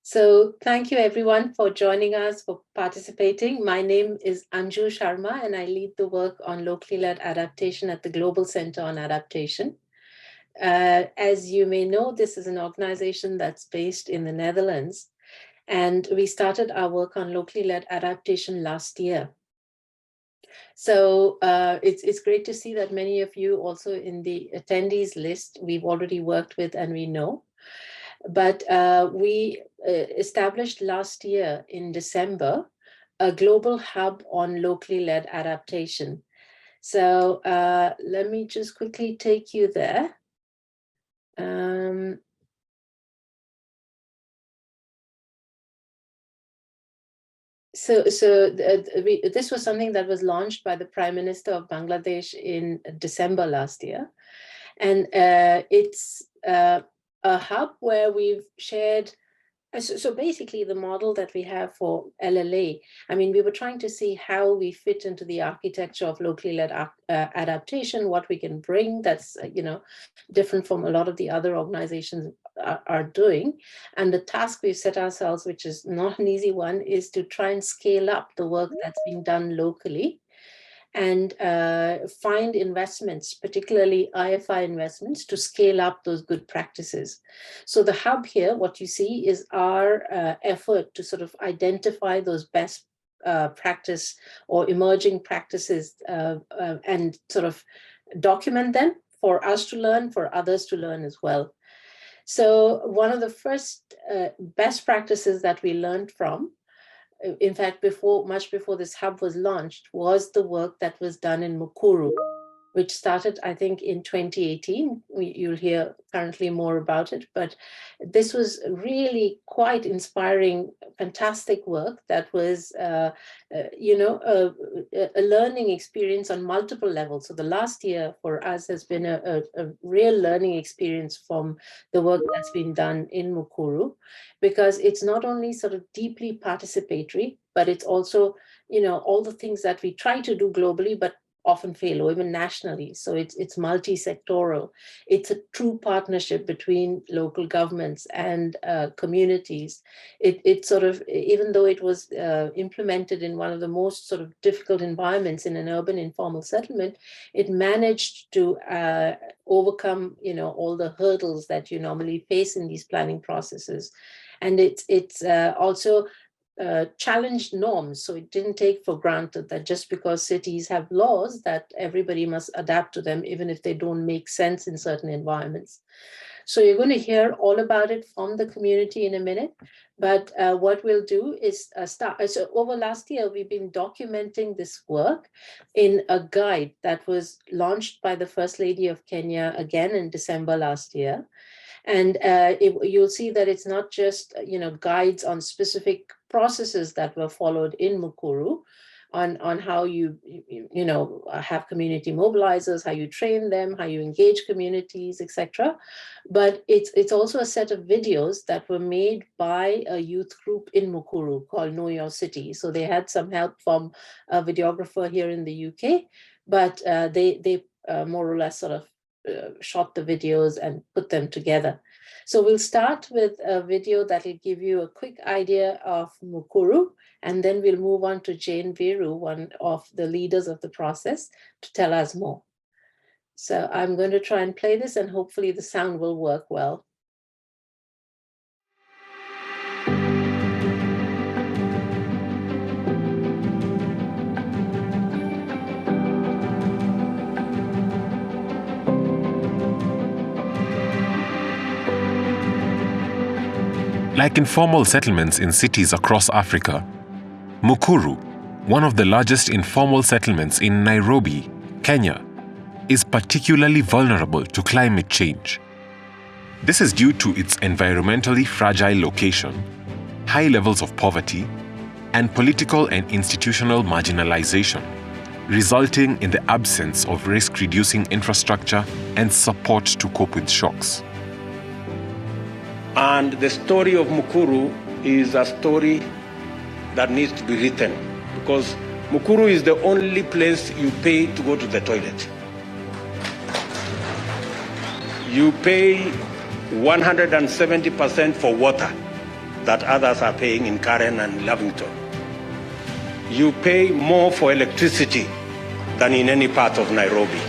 So thank you everyone for joining us, for participating. My name is Anju Sharma and I lead the work on locally led adaptation at the Global Center on Adaptation. As you may know, this is an organization that's based in the Netherlands, and we started our work on locally led adaptation last year. So it's great to see that many of you also in the attendees list we've already worked with and we know. But we established last year in December a global hub on locally led adaptation. So let me just quickly take you there. This was something that was launched by the Prime Minister of Bangladesh in December last year. And it's a hub where we've shared, so basically the model that we have for LLA, I mean, we were trying to see how we fit into the architecture of locally led adaptation, what we can bring that's, different from a lot of the other organizations are doing. And the task we've set ourselves, which is not an easy one, is to try and scale up the work that's being done locally and find investments, particularly IFI investments, to scale up those good practices. So the hub here, what you see is our effort to sort of identify those best practice or emerging practices and sort of document them for us to learn, for others to learn as well. So one of the first best practices that we learned from, in fact, much before this hub was launched, was the work that was done in Mukuru, which started, I think, in 2018. You'll hear currently more about it, but this was really quite inspiring, fantastic work that was, a learning experience on multiple levels. So the last year for us has been a real learning experience from the work that's been done in Mukuru, because it's not only sort of deeply participatory, but it's also, all the things that we try to do globally, but often fail, or even nationally. So it's multi-sectoral. It's a true partnership between local governments and communities. It sort of, even though it was implemented in one of the most sort of difficult environments in an urban informal settlement, it managed to overcome, all the hurdles that you normally face in these planning processes. And it's also challenged norms. So it didn't take for granted that just because cities have laws that everybody must adapt to them, even if they don't make sense in certain environments. So you're going to hear all about it from the community in a minute. But what we'll do is start. So over last year, we've been documenting this work in a guide that was launched by the First Lady of Kenya again in December last year. And you'll see that it's not just, guides on specific processes that were followed in Mukuru on how you have community mobilizers, how you train them, how you engage communities, etc. But it's also a set of videos that were made by a youth group in Mukuru called Know Your City. So they had some help from a videographer here in the UK, but they more or less sort of shot the videos and put them together. So we'll start with a video that will give you a quick idea of Mukuru, and then we'll move on to Jane Viru, one of the leaders of the process, to tell us more. So I'm going to try and play this, and hopefully the sound will work well. Like informal settlements in cities across Africa, Mukuru, one of the largest informal settlements in Nairobi, Kenya, is particularly vulnerable to climate change. This is due to its environmentally fragile location, high levels of poverty, and political and institutional marginalization, resulting in the absence of risk-reducing infrastructure and support to cope with shocks. And the story of Mukuru is a story that needs to be written, because Mukuru is the only place you pay to go to the toilet. You pay 170% for water. that others are paying in Karen and Lavington. You pay more for electricity than in any part of Nairobi.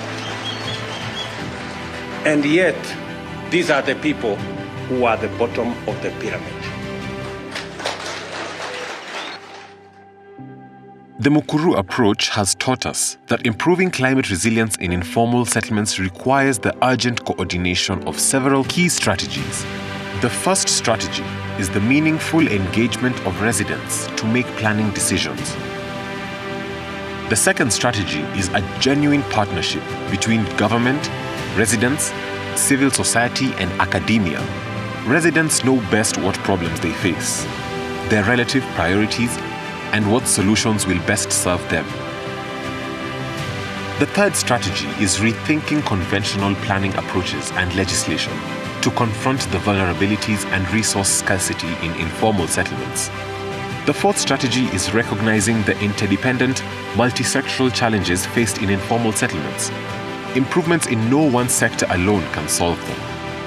And yet, these are the people who are the bottom of the pyramid. The Mukuru approach has taught us that improving climate resilience in informal settlements requires the urgent coordination of several key strategies. The first strategy is the meaningful engagement of residents to make planning decisions. The second strategy is a genuine partnership between government, residents, civil society, and academia. Residents know best what problems they face, their relative priorities, and what solutions will best serve them. The third strategy is rethinking conventional planning approaches and legislation to confront the vulnerabilities and resource scarcity in informal settlements. The fourth strategy is recognizing the interdependent, multi-sectoral challenges faced in informal settlements. Improvements in no one sector alone can solve them.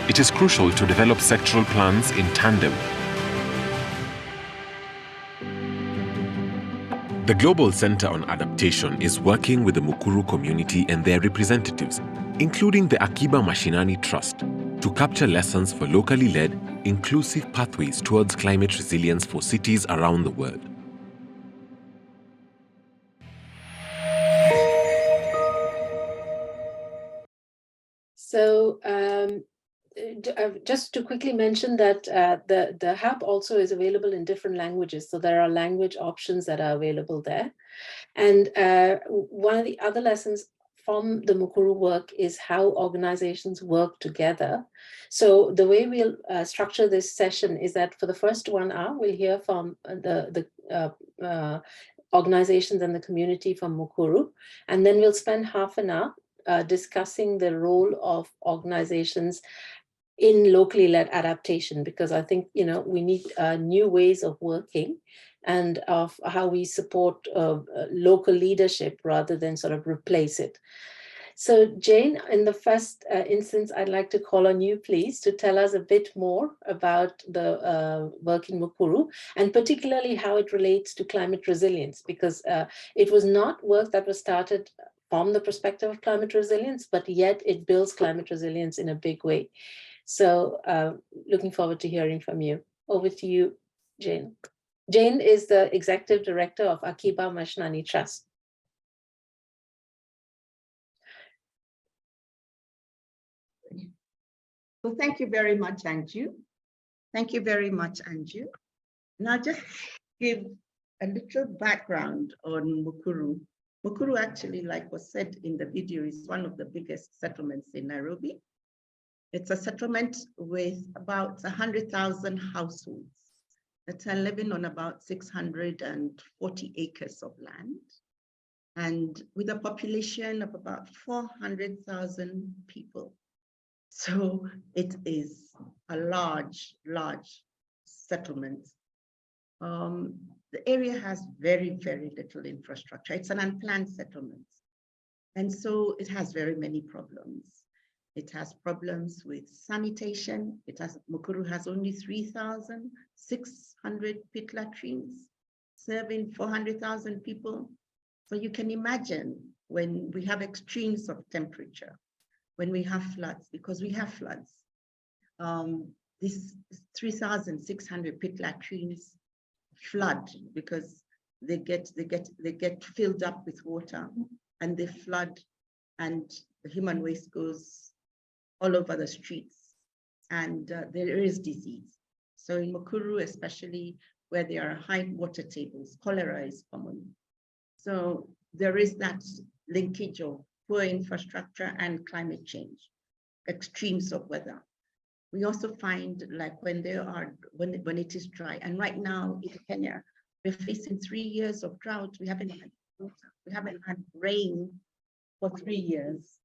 It is crucial to develop sectoral plans in tandem. The Global Center on Adaptation is working with the Mukuru community and their representatives, including the Akiba Mashinani Trust, to capture lessons for locally led, inclusive pathways towards climate resilience for cities around the world. So just to quickly mention that the hub also is available in different languages. So there are language options that are available there. And one of the other lessons from the Mukuru work is how organizations work together. So the way we'll structure this session is that for the first 1 hour, we'll hear from the organizations and the community from Mukuru. And then we'll spend half an hour discussing the role of organizations in locally led adaptation, because I think, you know, we need new ways of working and of how we support local leadership rather than sort of replace it. So Jane, in the first instance, I'd like to call on you, please, to tell us a bit more about the work in Mukuru, and particularly how it relates to climate resilience, because it was not work that was started from the perspective of climate resilience, but yet it builds climate resilience in a big way. So looking forward to hearing from you. Over to you, Jane. Jane is the Executive Director of Akiba Mashinani Trust. So thank you very much, Anju. Thank you very much, Anju. Now just give a little background on Mukuru. Mukuru actually, like was said in the video, is one of the biggest settlements in Nairobi. It's a settlement with about 100,000 households that are living on about 640 acres of land, and with a population of about 400,000 people. So it is a large settlement. The area has very, very little infrastructure. It's an unplanned settlement. And so it has very many problems. It has problems with sanitation. Mukuru has only 3,600 pit latrines serving 400,000 people. So you can imagine when we have extremes of temperature, when we have floods, because we have floods, these 3,600 pit latrines flood because they get filled up with water, and they flood, and the human waste goes all over the streets, and there is disease. So in Mukuru, especially where there are high water tables, cholera is common. So there is that linkage of poor infrastructure and climate change, extremes of weather. We also find, like when it is dry, and right now in Kenya, we're facing 3 years of drought. We haven't had rain for 3 years.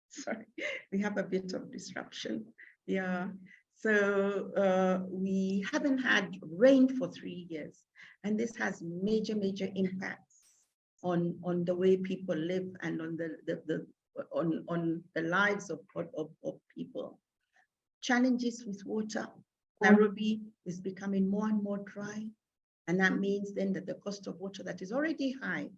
Sorry, we have a bit of disruption. Yeah, so we haven't had rain for 3 years, and this has major impacts on the way people live and on the on the lives of people. Challenges with water. Nairobi is becoming more and more dry. And that means then that the cost of water that is already high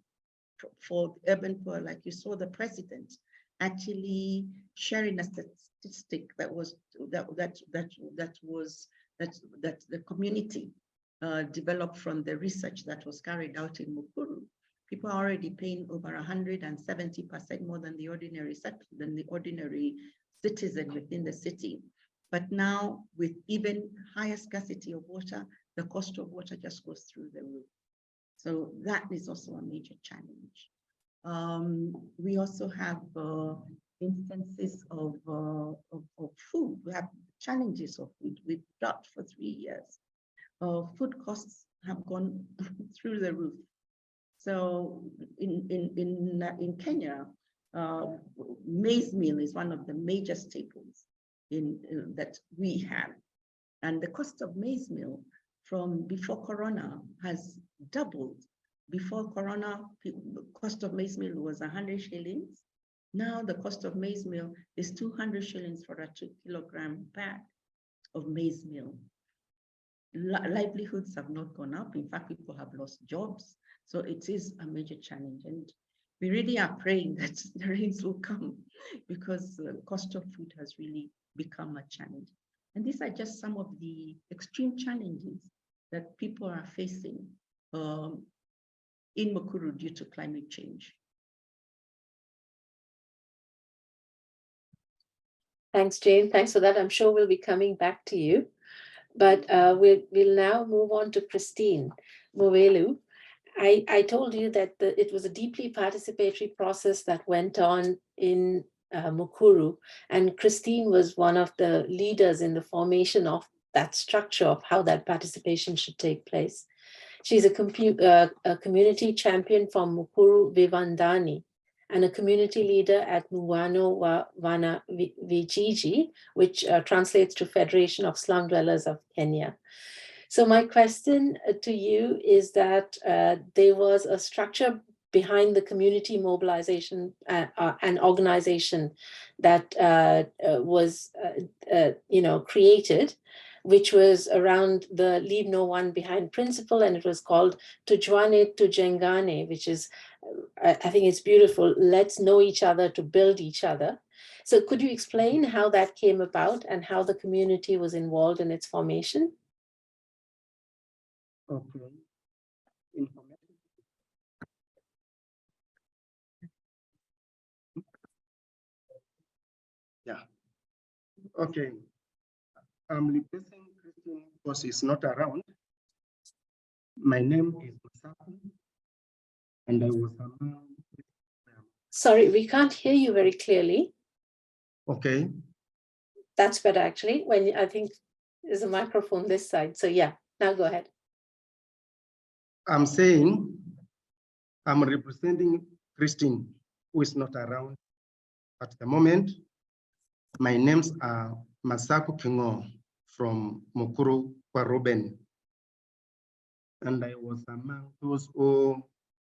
for urban poor, like you saw the president actually sharing a statistic that the community developed from the research that was carried out in Mukuru. People are already paying over 170% more than the ordinary citizen within the city. But now, with even higher scarcity of water, the cost of water just goes through the roof. So that is also a major challenge. We also have instances of food. We have challenges of food. We've drought for 3 years. Food costs have gone through the roof. So in Kenya, maize meal is one of the major staples that we have. And the cost of maize meal from before Corona has doubled. Before Corona, the cost of maize meal was 100 shillings. Now the cost of maize meal is 200 shillings for a 2-kilogram bag of maize meal. Livelihoods have not gone up. In fact, people have lost jobs. So it is a major challenge. And we really are praying that the rains will come, because the cost of food has really become a challenge. And these are just some of the extreme challenges that people are facing in Mukuru due to climate change. Thanks, Jane. Thanks for that. I'm sure we'll be coming back to you. But we'll now move on to Christine Movelu. I told you that it was a deeply participatory process that went on in Mukuru, and Christine was one of the leaders in the formation of that structure of how that participation should take place. She's a community champion from Mukuru Vivandani and a community leader at Muungano Wanavijiji, which translates to Federation of Slum Dwellers of Kenya. So my question to you is that there was a structure behind the community mobilization and organization that was created, which was around the Leave No One Behind principle, and it was called Tujuane Tujengane, which is, I think it's beautiful, let's know each other to build each other. So could you explain how that came about and how the community was involved in its formation? Okay. Yeah. Okay. I'm replacing Christine because he's not around. My name is Masaku, and I was among. Sorry, we can't hear you very clearly. Okay. That's better, actually. When I think there's a microphone this side. So yeah, now go ahead. I'm saying I'm representing Christine, who is not around at the moment. My names are Masaku Kingo from Mukuru Kwaruben. And I was among those who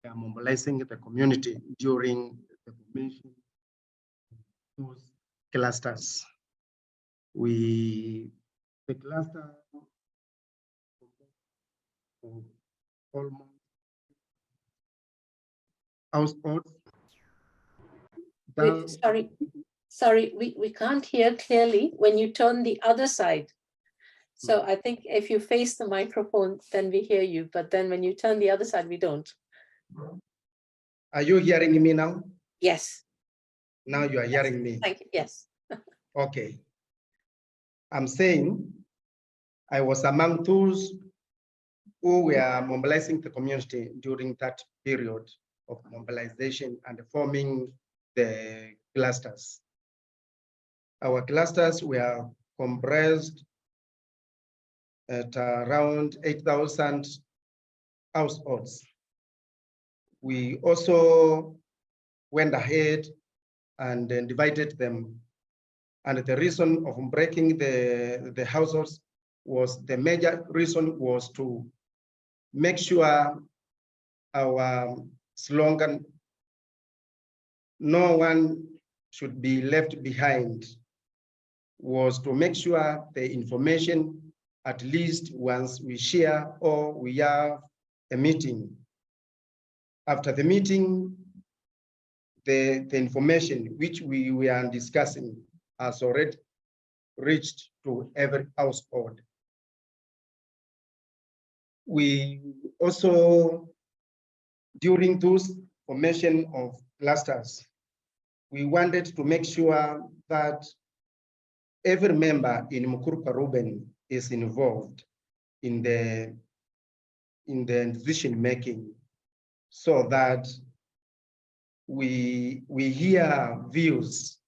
are mobilizing the community during the formation of those clusters. The cluster of almost households. Sorry, we can't hear clearly when you turn the other side. So I think if you face the microphone, then we hear you. But then when you turn the other side, we don't. Are you hearing me now? Yes. Now you are hearing me. Thank you. Yes. Okay. I'm saying I was among those who were mobilizing the community during that period of mobilization and forming the clusters. Our clusters were comprised at around 8,000 households. We also went ahead and then divided them. And the reason of breaking the households was, the major reason was to make sure our slogan, no one should be left behind was to make sure the information, at least once we share or we have a meeting, after the meeting, the information which we were discussing has already reached to every household. We also, during those formation of clusters, we wanted to make sure that every member in Mukuru Ruben is involved in the decision making, so that we hear views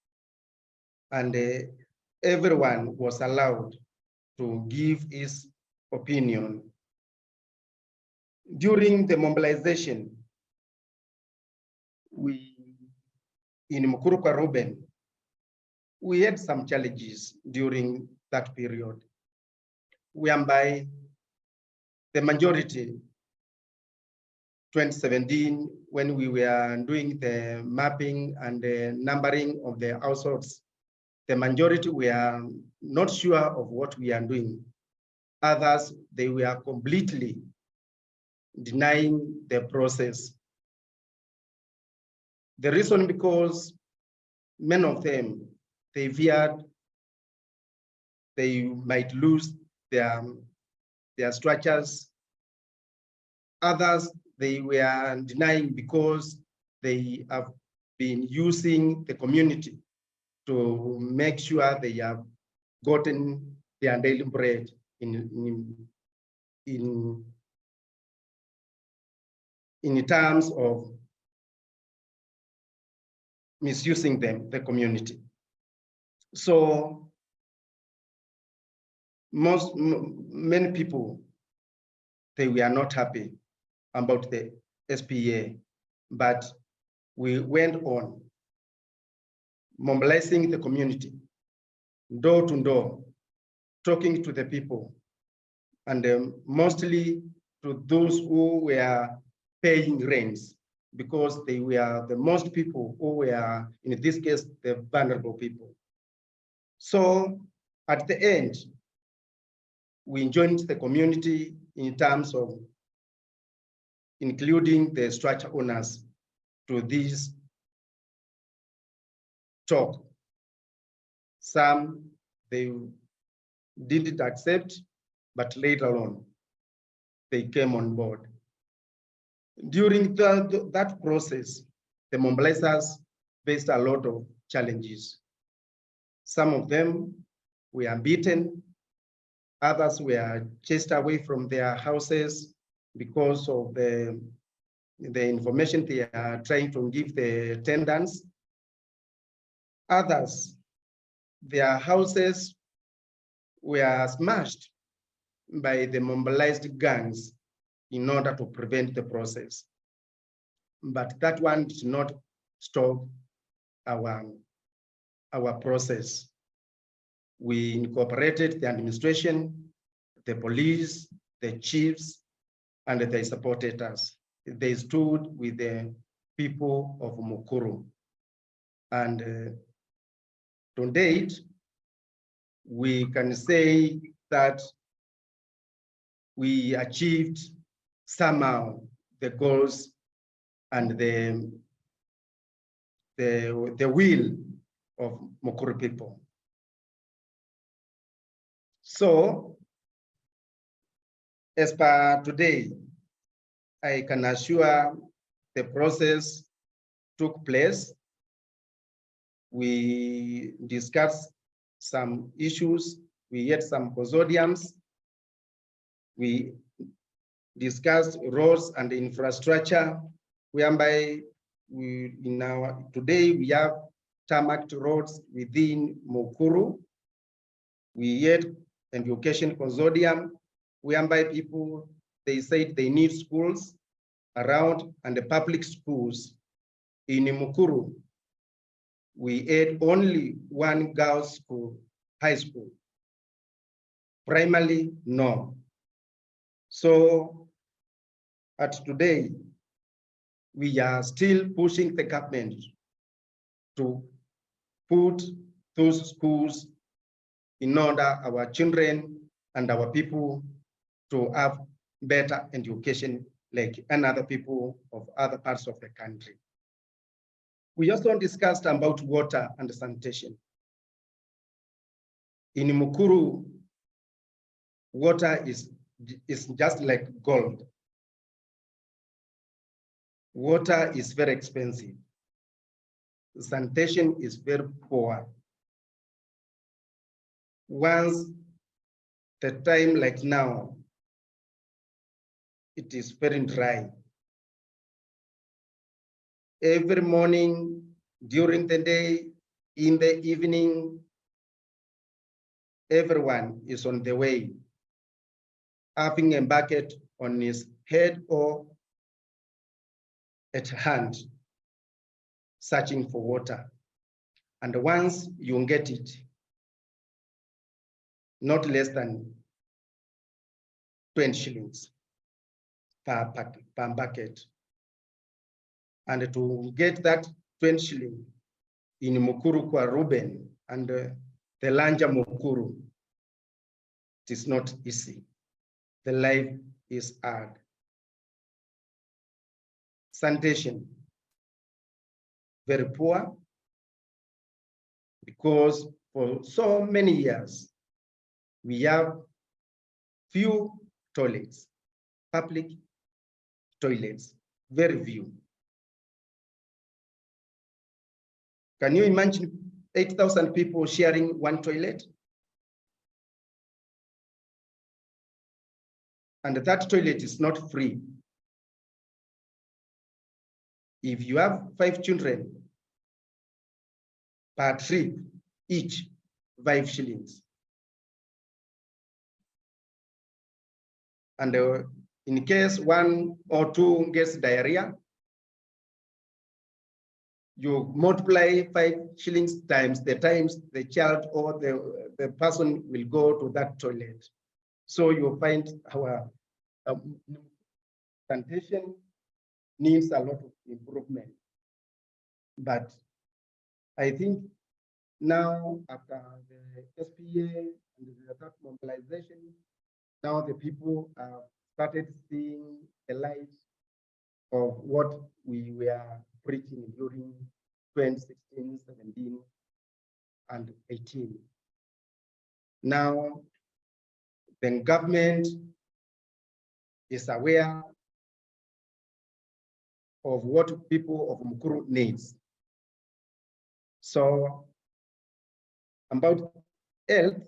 and everyone was allowed to give his opinion. During the mobilization, in Mukuru Ruben, we had some challenges during that period, whereby the majority, 2017, when we were doing the mapping and the numbering of the households, the majority were not sure of what we are doing. Others, they were completely denying the process. The reason because many of them, they feared they might lose their structures. Others, they were denying because they have been using the community to make sure they have gotten their daily bread in terms of misusing them, the community. So many people, they were not happy about the SPA, but we went on mobilizing the community, door to door, talking to the people, and mostly to those who were paying rents, because they were the most people who were, in this case, the vulnerable people. So at the end, we joined the community in terms of including the structure owners to this talk. Some, they didn't accept, but later on, they came on board. During that process, the mobilizers faced a lot of challenges. Some of them were beaten, others were chased away from their houses because of the information they are trying to give the attendants. Others, their houses were smashed by the mobilized gangs in order to prevent the process. But that one did not stop our process. We incorporated the administration, the police, the chiefs, and they supported us. They stood with the people of Mukuru. And to date, we can say that we achieved somehow the goals and the will of Mukuru people. So, as per today, I can assure the process took place. We discussed some issues. We had some consortiums. We discussed roads and infrastructure, whereby today we have tarmacked roads within Mukuru. We had an education consortium, whereby people, they said they need schools around, and the public schools in Mukuru. We had only one girls' school, high school. Primarily, no. So at today, we are still pushing the government to put those schools in order our children and our people to have better education like another people of other parts of the country. We also discussed about water and sanitation. In Mukuru, water is just like gold. Water is very expensive. Sanitation is very poor. Once the time like now, it is very dry. Every morning, during the day, in the evening, everyone is on the way, having a bucket on his head or at hand, searching for water. And once you get it, not less than 20 shillings per bucket. And to get that 20 shilling in Mukuru kwa Ruben and the Lanja Mukuru, it is not easy. The life is hard. Sanitation, very poor, because for so many years, we have few toilets, public toilets, very few. Can you imagine 8,000 people sharing one toilet? And that toilet is not free. If you have 5 children per trip, each 5 shillings. And in case 1 or 2 gets diarrhea, you multiply 5 shillings times the child or the person will go to that toilet. So you find our sanitation needs a lot of improvement. But I think now after the SPA and the mobilization, now the people have started seeing the light of what we were preaching during 2016, 17, and 18. Now, the government is aware of what people of Mukuru needs. So, about health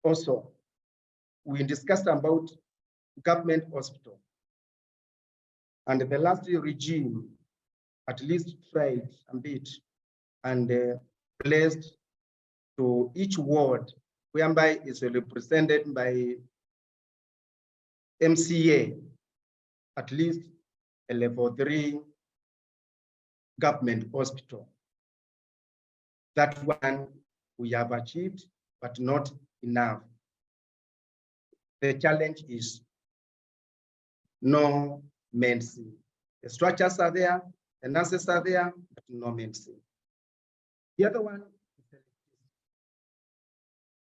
also, we discussed about government hospital. And the last regime at least tried a bit and placed to each ward, whereby is represented by MCA, at least a level 3 government hospital. That one we have achieved, but not enough. The challenge is no medicine. The structures are there, the nurses are there, but no medicine. The other one is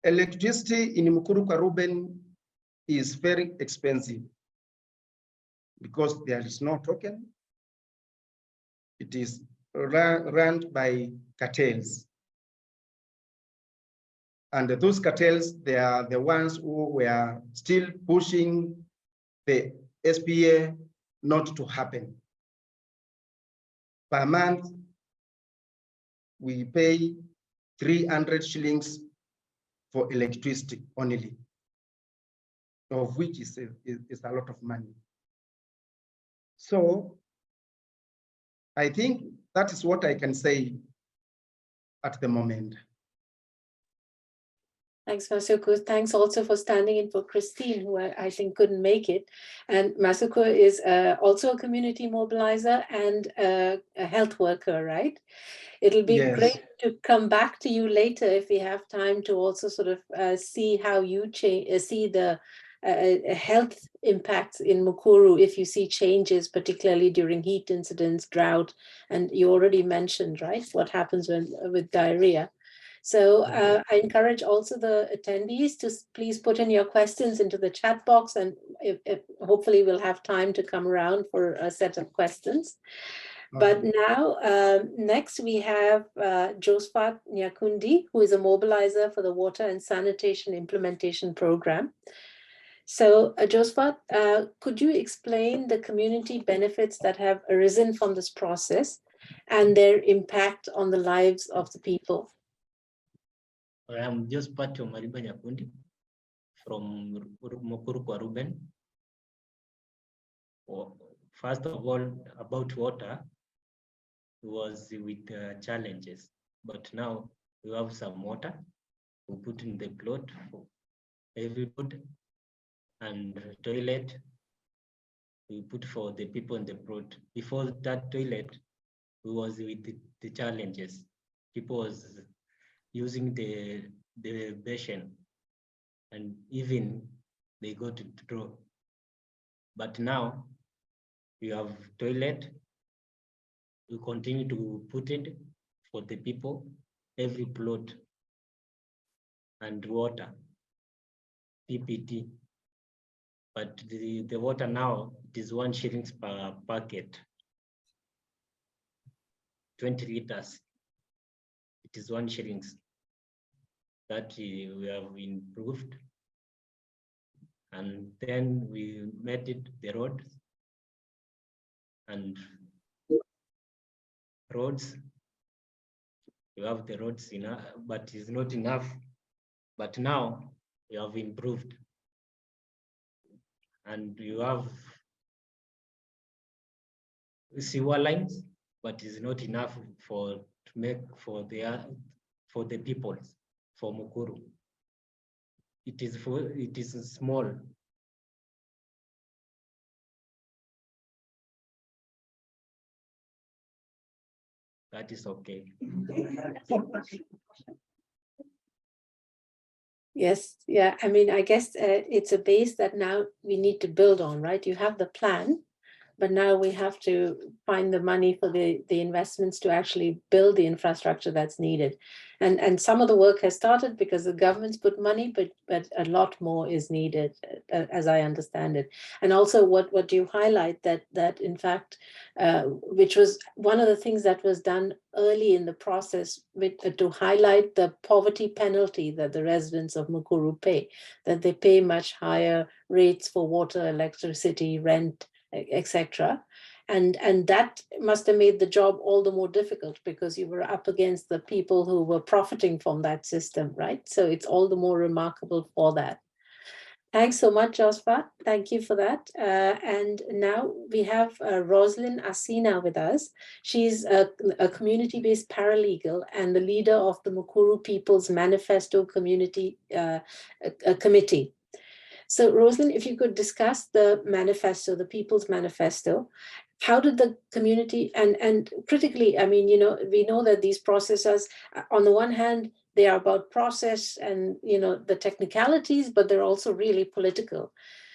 electricity. Electricity in Mukuru kwa Ruben is very expensive because there is no token. It is run by cartels. And those cartels, they are the ones who were still pushing the SPA not to happen. Per month, we pay 300 shillings for electricity only, of which is a lot of money. So I think that is what I can say at the moment. Thanks, Masuku. Thanks also for standing in for Christine, who I think couldn't make it. And Masuku is also a community mobilizer and a health worker, right? It'll be great to come back to you later if we have time to also sort of see how you see the health impacts in Mukuru, if you see changes, particularly during heat incidents, drought, and you already mentioned, right, what happens with diarrhea. So I encourage also the attendees to please put in your questions into the chat box, and if hopefully we'll have time to come around for a set of questions. But now, next we have Josephat Nyakundi, who is a mobilizer for the Water and Sanitation Implementation Program. So Josephat, could you explain the community benefits that have arisen from this process and their impact on the lives of the people? I am Josephat Nyakundi from Mukuru Ruben. First of all, about water, was with challenges, but now we have some water we put in the plot for everybody, and toilet we put for the people in the plot. Before that toilet, we was with the challenges. People was using the basin, and even they go to draw. But now we have toilet. We continue to put it for the people, every plot, and water, PPT. But the water now, it is 1 shillings per packet, 20 liters. It is 1 shillings. That we have improved. And then we made it the road, and roads, you have the roads enough, but it's not enough. But now we have improved, and you have sewer lines, but it's not enough to make for the people, for Mukuru. It is small. That is okay. Yes, yeah, I mean, I guess it's a base that now we need to build on, right? You have the plan, but now we have to find the money for the investments to actually build the infrastructure that's needed. And some of the work has started because the government's put money, but a lot more is needed, as I understand it. And also what you highlight that in fact, which was one of the things that was done early in the process to highlight the poverty penalty that the residents of Mukuru pay, that they pay much higher rates for water, electricity, rent, etc. And that must have made the job all the more difficult because you were up against the people who were profiting from that system, right? So it's all the more remarkable for that. Thanks so much, Josephat. Thank you for that. And now we have Rosalind Asina with us. She's a community-based paralegal and the leader of the Mukuru People's Manifesto Community Committee. So Rosalind, if you could discuss the manifesto, the People's Manifesto, how did the community, and critically, I mean, we know that these processes, on the one hand, they are about process and, the technicalities, but they're also really political.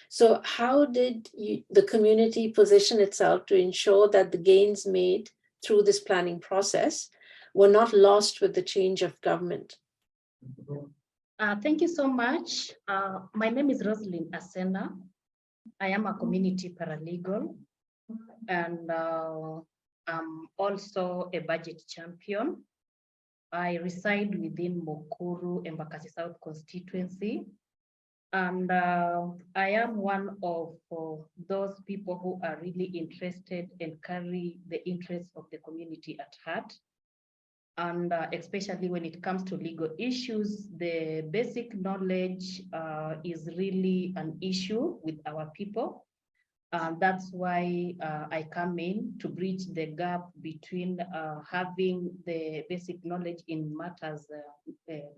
So how did the community position itself to ensure that the gains made through this planning process were not lost with the change of government? Thank you so much. My name is Rosalind Asena. I am a community paralegal, and I'm also a budget champion. I reside within Mukuru, Embakasi South constituency, and I am one of those people who are really interested and carry the interests of the community at heart. And especially when it comes to legal issues, the basic knowledge is really an issue with our people. That's why I come in to bridge the gap between having the basic knowledge in matters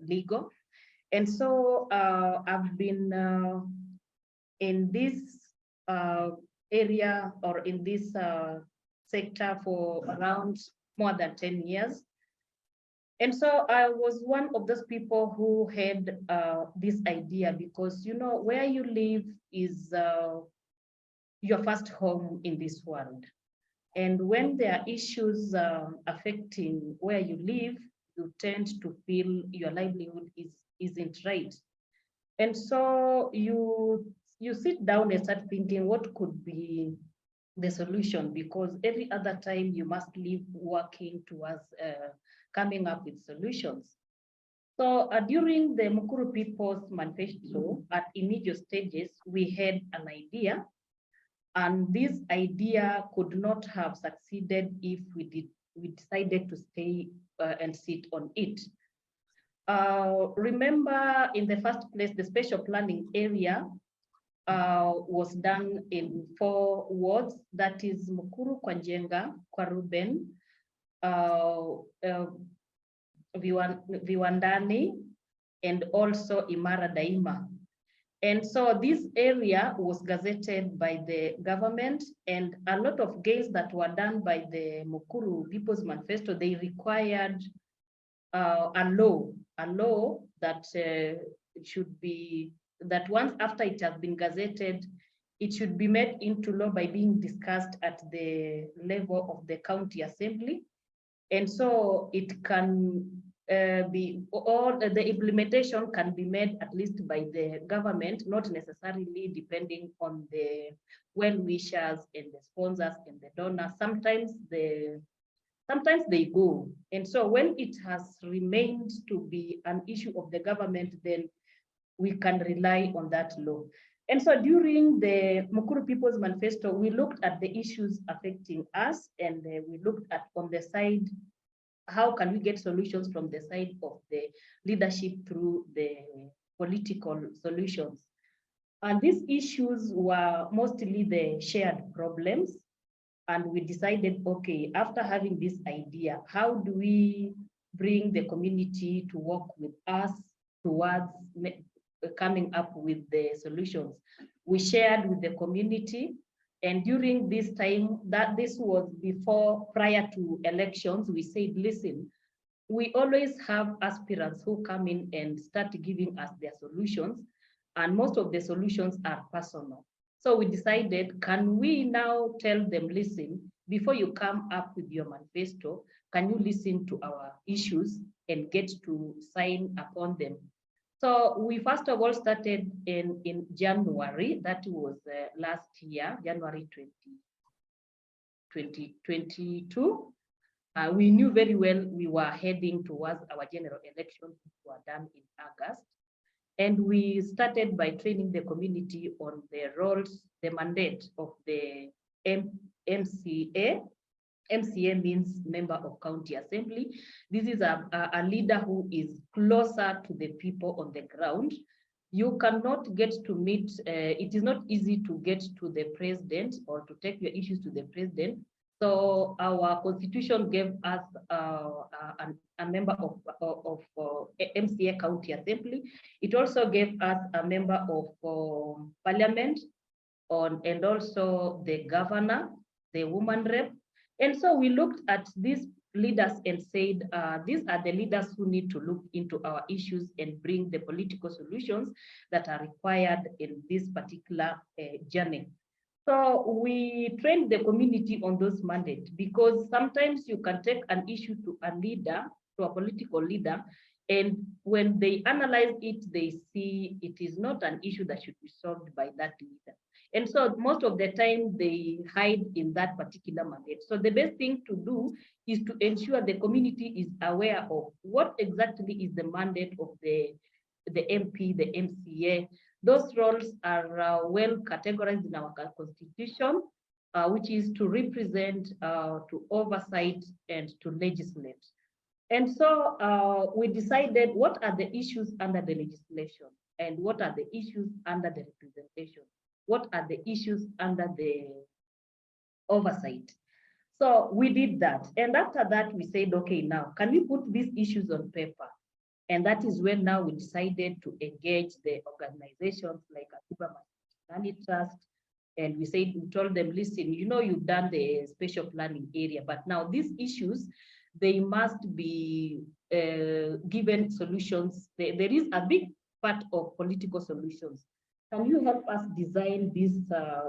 legal. And so I've been in this area or in this sector for around more than 10 years. And so I was one of those people who had this idea because, where you live is your first home in this world. And when there are issues affecting where you live, you tend to feel your livelihood isn't right. And so you sit down and start thinking, what could be the solution? Because every other time you must live working towards coming up with solutions. So during the Mukuru People's Manifesto, at immediate stages, we had an idea, and this idea could not have succeeded if we decided to stay and sit on it. Remember, in the first place, the special planning area was done in 4 wards, that is Mukuru, Kwanjenga, Kwaruben, Viwandani, and also Imara Daima. And so this area was gazetted by the government, and a lot of gains that were done by the Mukuru People's Manifesto, they required a law that should be, that once after it has been gazetted, it should be made into law by being discussed at the level of the county assembly. And so it can be, or the implementation can be made at least by the government, not necessarily depending on the well-wishers and the sponsors and the donors. Sometimes they go. And so when it has remained to be an issue of the government, then we can rely on that law. And so during the Mukuru People's Manifesto, we looked at the issues affecting us, and we looked at on the side, how can we get solutions from the side of the leadership through the political solutions. And these issues were mostly the shared problems. And we decided, okay, after having this idea, how do we bring the community to work with us towards coming up with the solutions? We shared with the community, and during this time, that this was prior to elections, we said, listen, we always have aspirants who come in and start giving us their solutions, and most of the solutions are personal. So we decided, can we now tell them, listen, before you come up with your manifesto, can you listen to our issues and get to sign upon them? So we first of all started in January, that was last year, January 2022. We knew very well we were heading towards our general elections, which were done in August. And we started by training the community on the roles, the mandate of the MCA. MCA means Member of County Assembly. This is a leader who is closer to the people on the ground. You cannot get to meet, it is not easy to get to the president or to take your issues to the president. So our constitution gave us a member of MCA County Assembly. It also gave us a member of parliament and also the governor, the woman rep. And so we looked at these leaders and said, these are the leaders who need to look into our issues and bring the political solutions that are required in this particular journey. So we trained the community on those mandates, because sometimes you can take an issue to a leader, to a political leader, and when they analyze it, they see it is not an issue that should be solved by that leader. And so most of the time they hide in that particular mandate. So the best thing to do is to ensure the community is aware of what exactly is the mandate of the MP, the MCA. Those roles are well categorized in our constitution, which is to represent, to oversight, and to legislate. And so we decided what are the issues under the legislation and what are the issues under the representation. What are the issues under the oversight? So we did that. And after that, we said, okay, now, can we put these issues on paper? And that is when now we decided to engage the organizations like Akiba Mashinani Trust. And we said, we told them, listen, you know, you've done the special planning area, but now these issues, they must be given solutions. There is a big part of political solutions. Can you help us design this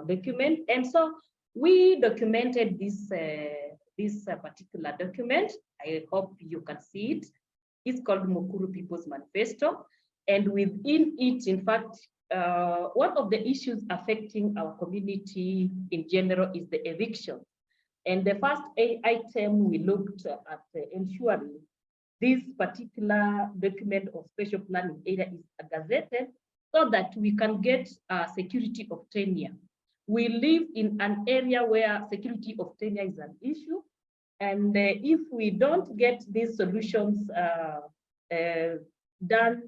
document? And so we documented this particular document. I hope you can see it. It's called Mukuru People's Manifesto. And within it, in fact, one of the issues affecting our community in general is the eviction. And the first item we looked at ensuring this particular document of special planning area is gazetted so that we can get security of tenure. We live in an area where security of tenure is an issue. And if we don't get these solutions done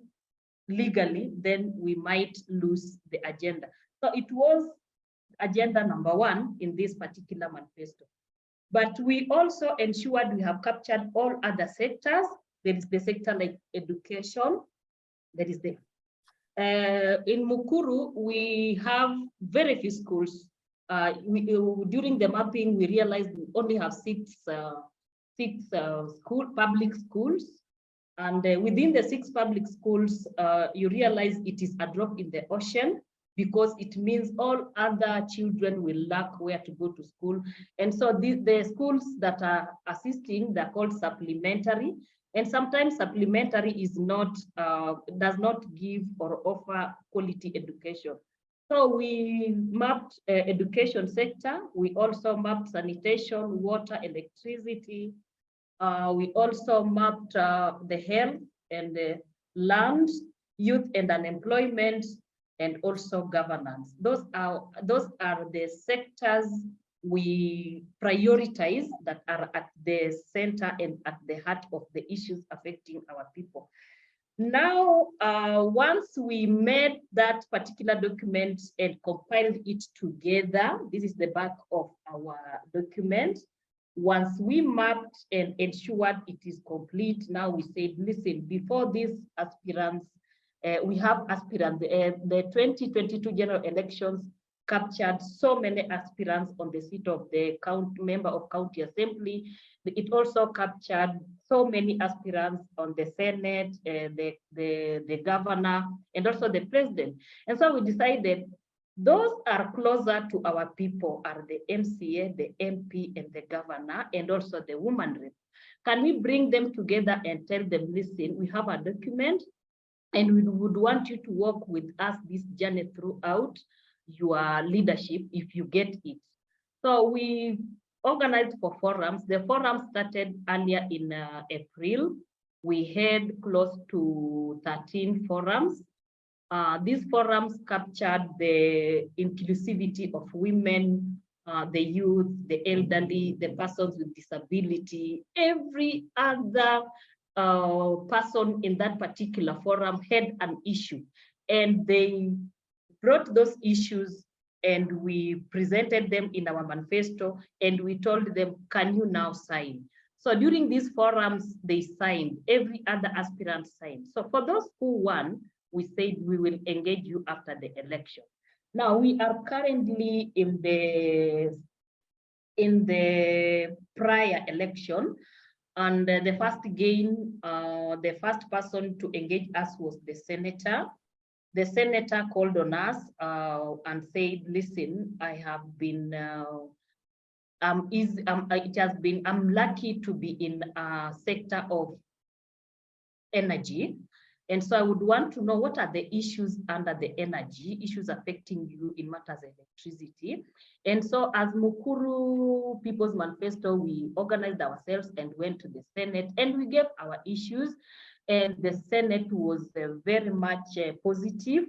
legally, then we might lose the agenda. So it was agenda number 1 in this particular manifesto. But we also ensured we have captured all other sectors. There is the sector like education, that is there. In Mukuru, we have very few schools. During the mapping, we realized we only have six public schools. And within the 6 public schools, you realize it is a drop in the ocean, because it means all other children will lack where to go to school. And so the schools that are assisting, they're called supplementary. And sometimes supplementary is not, does not give or offer quality education. So we mapped education sector. We also mapped sanitation, water, electricity. We also mapped the health and the land, youth and unemployment, and also governance. Those are the sectors we prioritize that are at the center and at the heart of the issues affecting our people. Now, once we made that particular document and compiled it together, this is the back of our document. Once we mapped and ensured it is complete, now we said, listen, before these aspirants, we have aspirants. The 2022 general elections captured so many aspirants on the seat of the member of county assembly. It also captured so many aspirants on the Senate, the governor, and also the president. And so we decided those are closer to our people are the MCA, the MP, and the governor, and also the woman rep. Can we bring them together and tell them, listen, we have a document, and we would want you to work with us this journey throughout your leadership if you get it. So we organized for forums. The forum started earlier in April. We had close to 13 forums. These forums captured the inclusivity of women, the youth, the elderly, the persons with disability, every other person in that particular forum had an issue, and they brought those issues and we presented them in our manifesto, and we told them, can you now sign? So during these forums, they signed, every other aspirant signed. So for those who won, we said we will engage you after the election. Now we are currently in the prior election, and the first person to engage us was the senator. The senator called on us and said, listen, I have been, I'm lucky to be in a sector of energy. And so I would want to know, what are the issues under the energy, issues affecting you in matters of electricity? And so as Mukuru People's Manifesto, we organized ourselves and went to the Senate, and we gave our issues, and the Senate was very much positive.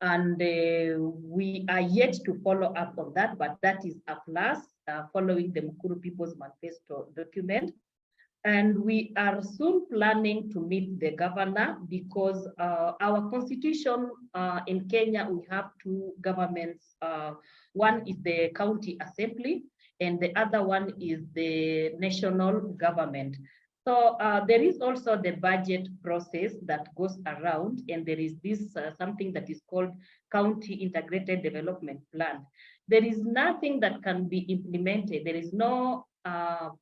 And we are yet to follow up on that, but that is a plus following the Mukuru People's Manifesto document. And we are soon planning to meet the governor, because our constitution in Kenya, we have 2 governments. One is the county assembly, and the other one is the national government. So there is also the budget process that goes around, and there is this something that is called County Integrated Development Plan. There is nothing that can be implemented. There is no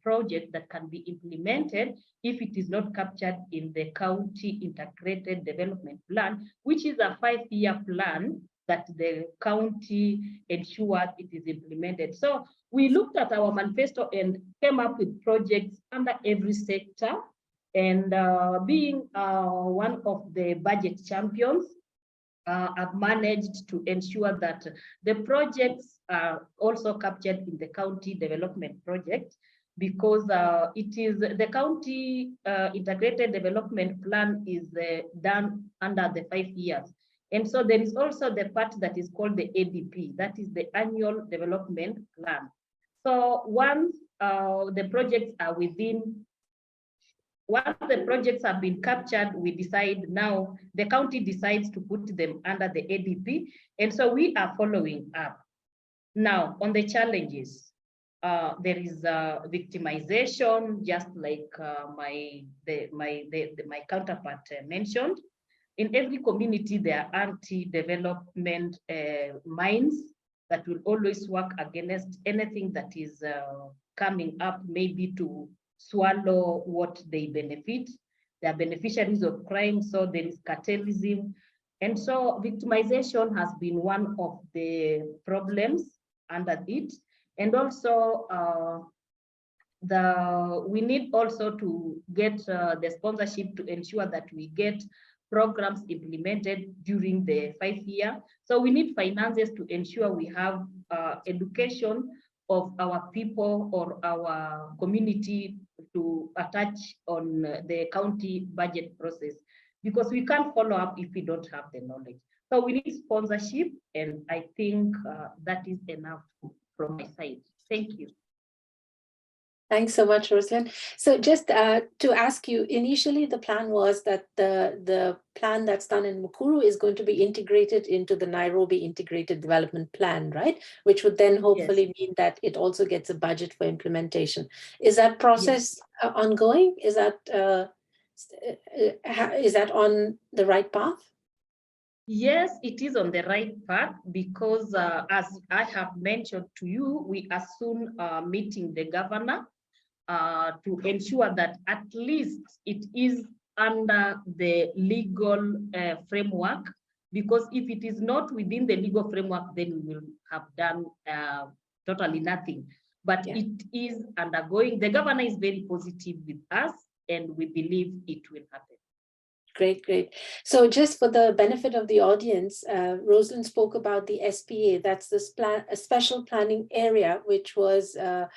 project that can be implemented if it is not captured in the County Integrated Development Plan, which is a 5-year plan that the county ensures it is implemented. So we looked at our manifesto and came up with projects under every sector, And being one of the budget champions, I've managed to ensure that the projects are also captured in the county development project, because it is the county integrated development plan is done under the 5 years. And so there is also the part that is called the ADP, that is the annual development plan. So once the projects are once the projects have been captured, we decide now, the county decides to put them under the ADP. And so we are following up. Now, on the challenges, there is victimization, just like my counterpart mentioned. In every community, there are anti-development minds that will always work against anything that is coming up, maybe to swallow what they benefit. They are beneficiaries of crime, so there is cartelism. And so victimization has been one of the problems under it. And also we need also to get the sponsorship to ensure that we get programs implemented during the 5 year. So we need finances to ensure we have education of our people or our community to attach on the county budget process, because we can't follow up if we don't have the knowledge. So we need sponsorship, and I think that is enough from my side. Thank you. Thanks so much, Rosalind. So just to ask you, initially the plan was that the plan that's done in Mukuru is going to be integrated into the Nairobi Integrated Development Plan, right? Which would then hopefully mean that it also gets a budget for implementation. Is that process ongoing? Is that on the right path? Yes, it is on the right path, because as I have mentioned to you, we are soon meeting the governor to ensure that at least it is under the legal framework, because if it is not within the legal framework, then we will have done totally nothing. But it is undergoing. The governor is very positive with us, and we believe it will happen. Great, great. So just for the benefit of the audience, Rosalind spoke about the SPA, that's the Special Planning Area, which was, I'd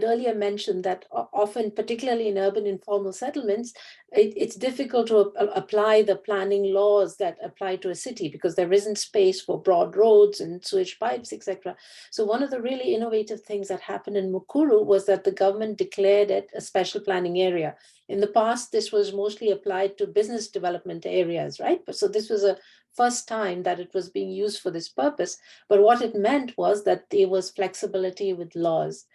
earlier mentioned that often, particularly in urban informal settlements, it's difficult to apply the planning laws that apply to a city because there isn't space for broad roads and sewage pipes, etc. So one of the really innovative things that happened in Mukuru was that the government declared it a special planning area. In the past, this was mostly applied to business development areas, right? So this was a first time that it was being used for this purpose. But what it meant was that there was flexibility with laws,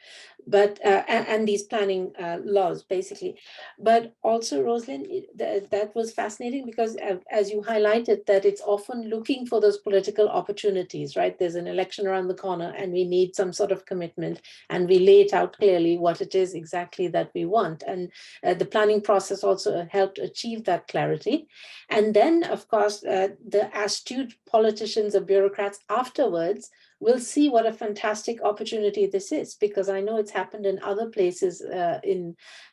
but and these planning laws, basically. But also, Rosalind, that was fascinating because as you highlighted, that it's often looking for those political opportunities, right? There's an election around the corner and we need some sort of commitment, and we lay it out clearly what it is exactly that we want. And the planning process also helped achieve that clarity. And then, of course, the astute politicians or bureaucrats afterwards will see what a fantastic opportunity this is, because I know it's happened in other places that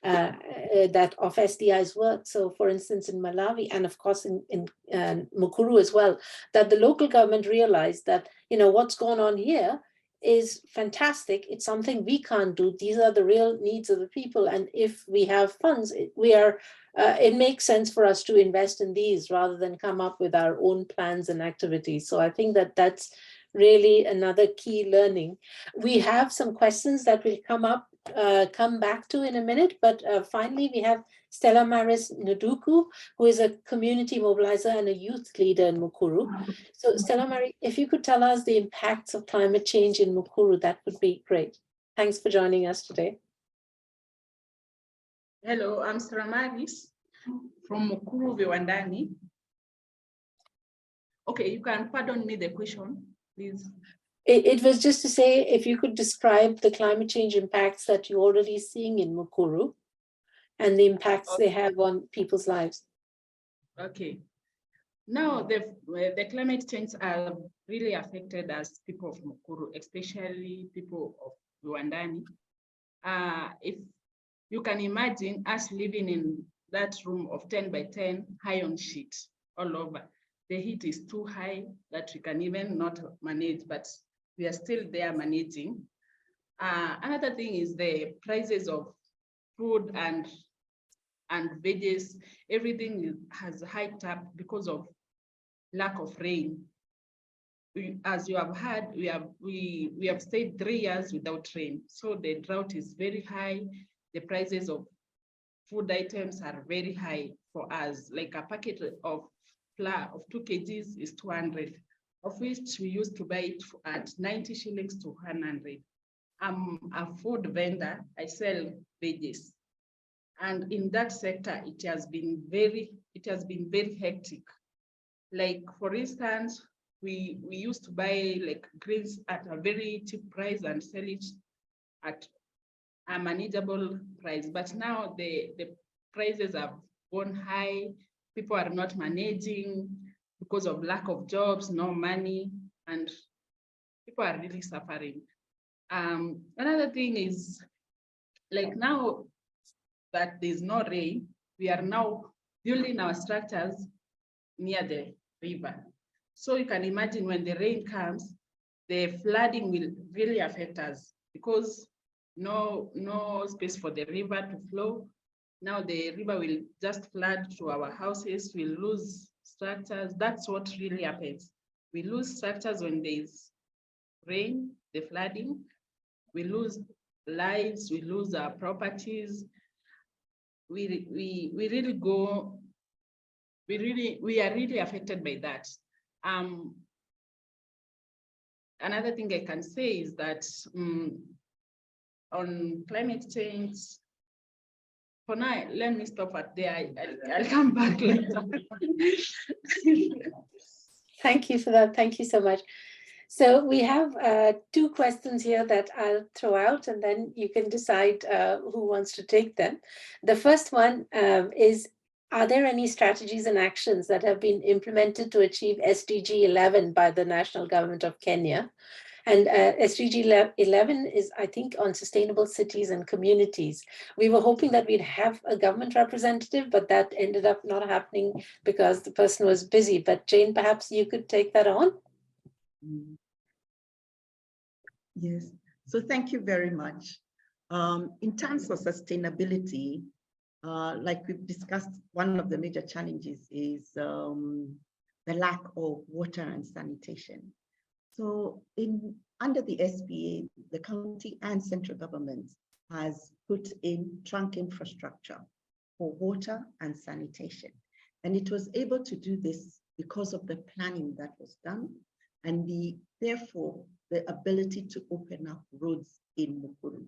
of SDI's work. So for instance, in Malawi, and of course in Mukuru as well, that the local government realized that, you know, what's going on here is fantastic. It's something we can't do. These are the real needs of the people. And if we have funds, it makes sense for us to invest in these rather than come up with our own plans and activities. So I think that that's really another key learning. We have some questions that will come back to in a minute, but finally we have Stella Maris Nduku, who is a community mobilizer and a youth leader in Mukuru. So Stella Maris, if you could tell us the impacts of climate change in Mukuru, that would be great. Thanks for joining us today. Hello, I'm Stella Maris from Mukuru Viwandani. Okay, you can pardon me the question, please. It was just to say, if you could describe the climate change impacts that you're already seeing in Mukuru and the impacts they have on people's lives. Okay. Now, the climate change are really affected as people of Mukuru, especially people of Viwandani. If you can imagine us living in that room of 10 by 10 iron sheet all over. The heat is too high that we can even not manage, but we are still there managing. Another thing is the prices of food and veggies. Everything has hiked up because of lack of rain. As you have heard, we have stayed 3 years without rain, so the drought is very high. The prices of food items are very high for us. Like a packet of flour of 2 kgs is 200, of which we used to buy it at 90 shillings to 100. I'm a food vendor. I sell veggies, and in that sector, it has been very hectic. Like, for instance, we used to buy like greens at a very cheap price and sell it at a manageable price. But now the prices have gone high. People are not managing because of lack of jobs, no money, and people are really suffering. Another thing is, like, now that there's no rain, we are now building our structures near the river. So you can imagine when the rain comes, the flooding will really affect us because no space for the river to flow. Now the river will just flood to our houses. We'll lose structures. That's what really happens. We lose structures when there's rain, the flooding. We lose lives. We lose our properties. We are really affected by that. Another thing I can say is that on climate change, for now, let me stop at there. I'll come back later. Thank you for that. Thank you so much. So we have 2 questions here that I'll throw out, and then you can decide who wants to take them. The first one is, are there any strategies and actions that have been implemented to achieve SDG 11 by the National Government of Kenya? And SDG 11 is, I think, on sustainable cities and communities. We were hoping that we'd have a government representative, but that ended up not happening because the person was busy. But Jane, perhaps you could take that on? Yes, so thank you very much. In terms of sustainability, like we've discussed, one of the major challenges is the lack of water and sanitation. So under the SPA, the county and central government has put in trunk infrastructure for water and sanitation. And it was able to do this because of the planning that was done and therefore the ability to open up roads in Mukuru.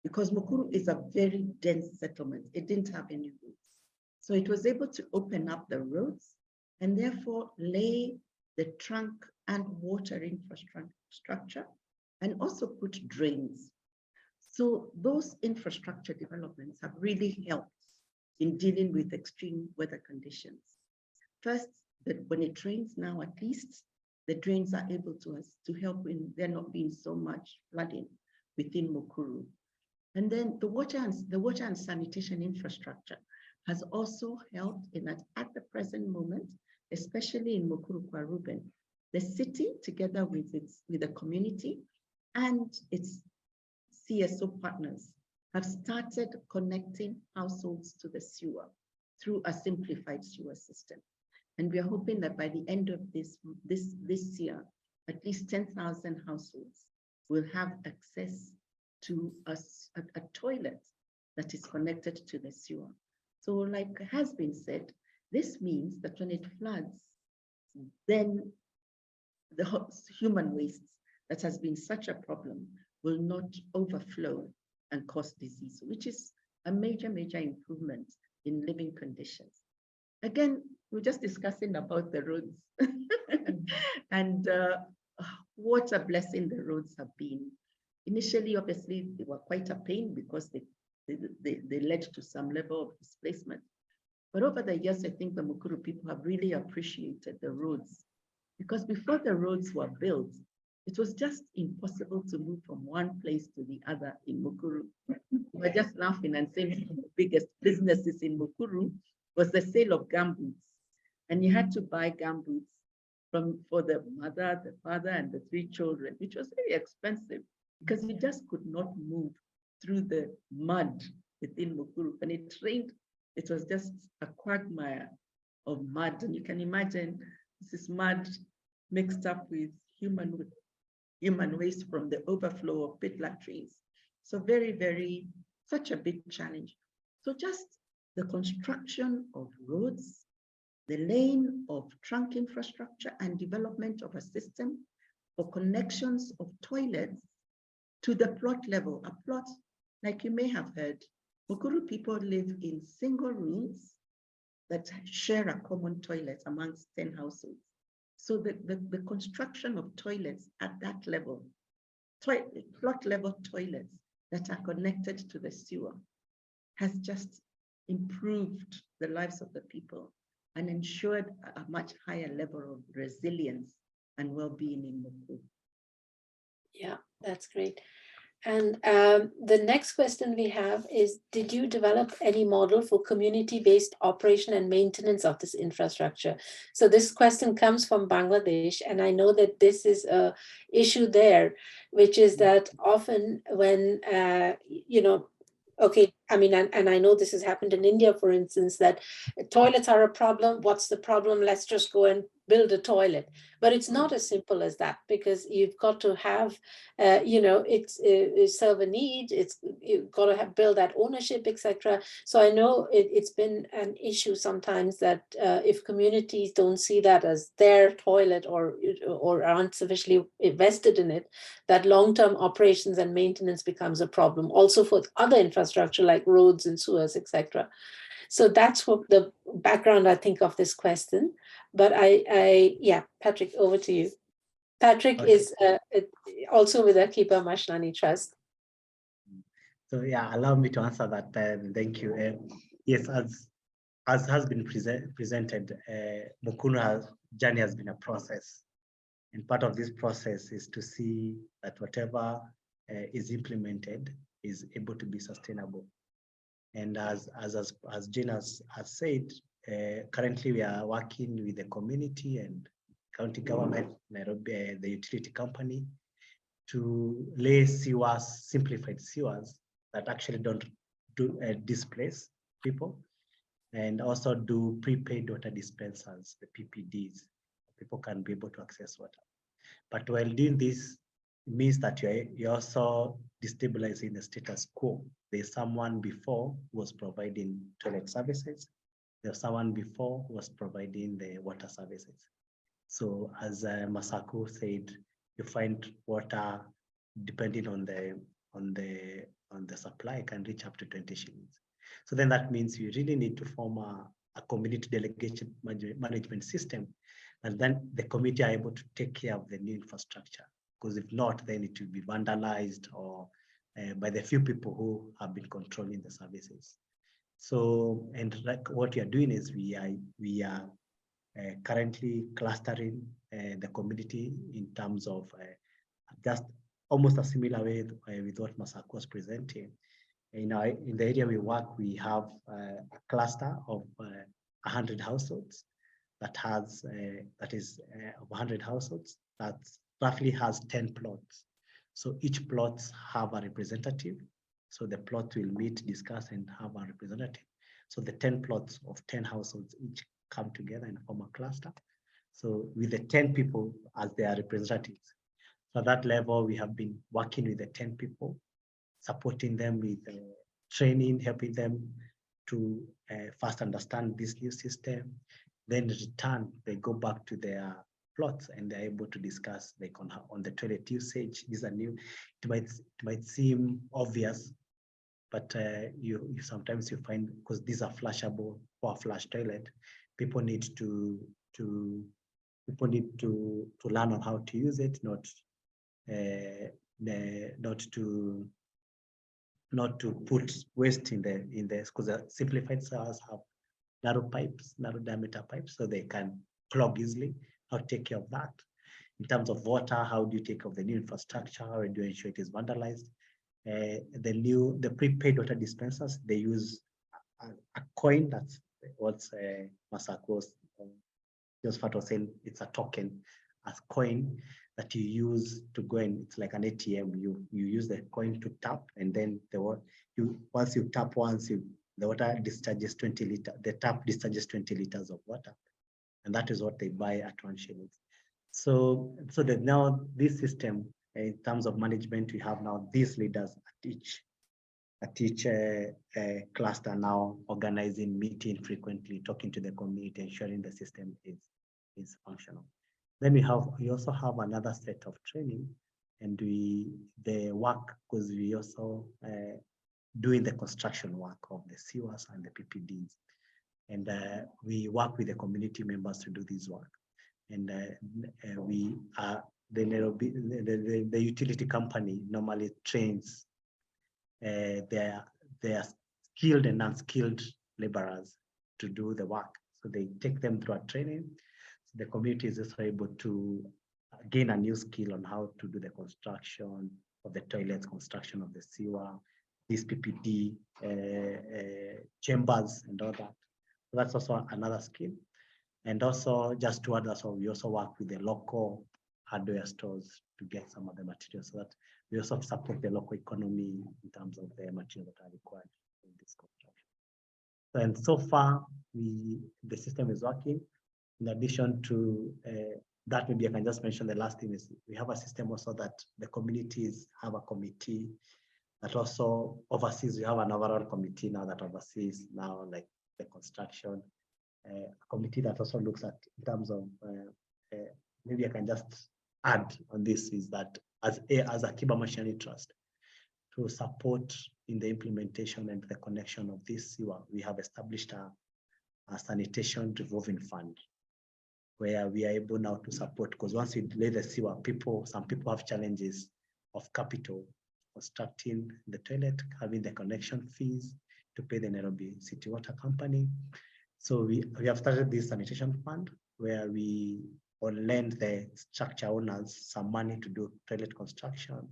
Because Mukuru is a very dense settlement. It didn't have any roads. So it was able to open up the roads and therefore lay the trunk and water infrastructure and also put drains. So those infrastructure developments have really helped in dealing with extreme weather conditions. First, that when it rains now, at least the drains are able to help in there not being so much flooding within Mukuru. And then the water and sanitation infrastructure has also helped in that at the present moment, especially in Mukuru Kwa Ruben, the city together with the community and its CSO partners have started connecting households to the sewer through a simplified sewer system. And we are hoping that by the end of this year, at least 10,000 households will have access to a toilet that is connected to the sewer. So like has been said, this means that when it floods, then the human waste that has been such a problem will not overflow and cause disease, which is a major improvement in living conditions. Again, we're just discussing about the roads and what a blessing the roads have been. Initially, obviously, they were quite a pain because they led to some level of displacement. But over the years, I think the Mukuru people have really appreciated the roads because before the roads were built, It was just impossible to move from one place to the other in Mukuru. We're just laughing and saying one of the biggest businesses in Mukuru was the sale of gumboots. And you had to buy gumboots for the mother, the father, and the 3 children, which was very expensive because you just could not move through the mud within Mukuru. When it rained, it was just a quagmire of mud. And you can imagine this is mud mixed up with human waste from the overflow of pit latrines. So very, such a big challenge. So just the construction of roads, the laying of trunk infrastructure and development of a system for connections of toilets to the plot level. A plot, like you may have heard, Mukuru people live in single rooms that share a common toilet amongst 10 households. So the construction of toilets at that level, plot level toilets that are connected to the sewer has just improved the lives of the people and ensured a much higher level of resilience and well-being in Mukuru. Yeah, that's great. And the next question we have is, did you develop any model for community-based operation and maintenance of this infrastructure? So this question comes from Bangladesh, and I know that this is an issue there, which is that often when, okay, I mean, and I know this has happened in India, for instance, that toilets are a problem. What's the problem? Let's just go and build a toilet. But it's not as simple as that, because you've got to have, it's serve a need. You've got to build that ownership, etc. So I know it's been an issue sometimes that if communities don't see that as their toilet or aren't sufficiently invested in it, that long-term operations and maintenance becomes a problem. Also for other infrastructure like roads and sewers, etc. So that's what the background, I think, of this question. But yeah, Patrick, over to you. Patrick is also with Akiba Mashinani Trust. So yeah, allow me to answer that. Thank you. Yes, as has been presented, Mukuru journey has been a process. And part of this process is to see that whatever is implemented is able to be sustainable. And as Jane has said, currently we are working with the community and county government, Nairobi, the utility company, to lay sewers, simplified sewers that actually don't displace people, and also do prepaid water dispensers, the PPDs. People can be able to access water. But while doing this, it means that you're also destabilizing the status quo. There's someone before who was providing toilet services. There's someone before who was providing the water services. So as Masako said, you find water depending on the supply can reach up to 20 shillings. So then that means you really need to form a community delegation management system, and then the community are able to take care of the new infrastructure. Because if not, then it will be vandalized or by the few people who have been controlling the services. So, and like what we are doing is we are currently clustering the community in terms of just almost a similar way with what Masako was presenting. In the area we work, we have a cluster of 100 households that is 100 households that roughly has 10 plots. So each plot have a representative. So the plot will meet, discuss, and have a representative. So the 10 plots of 10 households each come together and form a cluster. So with the 10 people as their representatives. So at that level, we have been working with the 10 people, supporting them with training, helping them to first understand this new system. Then in return, they go back to their plots and they're able to discuss like on the toilet usage. These are new. It might seem obvious, but you sometimes you find, because these are flushable or flush toilet, people need to learn on how to use it, not to put waste in the because the simplified sewers have narrow diameter pipes, so they can clog easily. How to take care of that. In terms of water, how do you take care of the new infrastructure? How do you ensure it is vandalized? The prepaid water dispensers, they use a coin. That's what Masako Josephat was saying. It's a token, a coin that you use to go in. It's like an ATM. You use the coin to tap, and then once you tap once, the water discharges 20 liters. The tap discharges 20 liters of water, and that is what they buy at 1 shilling. So that now this system, in terms of management, we have now these leaders at each cluster now organizing, meeting frequently, talking to the community, ensuring the system is functional. Then we also have another set of training, and the work, because we also doing the construction work of the sewers and the PPDs, and we work with the community members to do this work. And we are the utility company normally trains their skilled and unskilled laborers to do the work. So they take them through a training. So the community is also able to gain a new skill on how to do the construction of the toilets, construction of the sewer, these PPD chambers and all that. So that's also another skill. And also, just to add, we also work with the local hardware stores to get some of the materials, so that we also support the local economy in terms of the materials that are required in this construction. And so far, the system is working. In addition to that, maybe I can just mention the last thing is we have a system also that the communities have a committee that also oversees. We have an overall committee now that oversees now like the construction. A committee that also looks at in terms of maybe I can just add on this is that as Akiba Mashinani Trust, to support in the implementation and the connection of this sewer, we have established a sanitation revolving fund where we are able now to support, because once we lay the sewer, some people have challenges of capital, constructing the toilet, having the connection fees to pay the Nairobi City Water Company. So we have started this sanitation fund where we will lend the structure owners some money to do toilet construction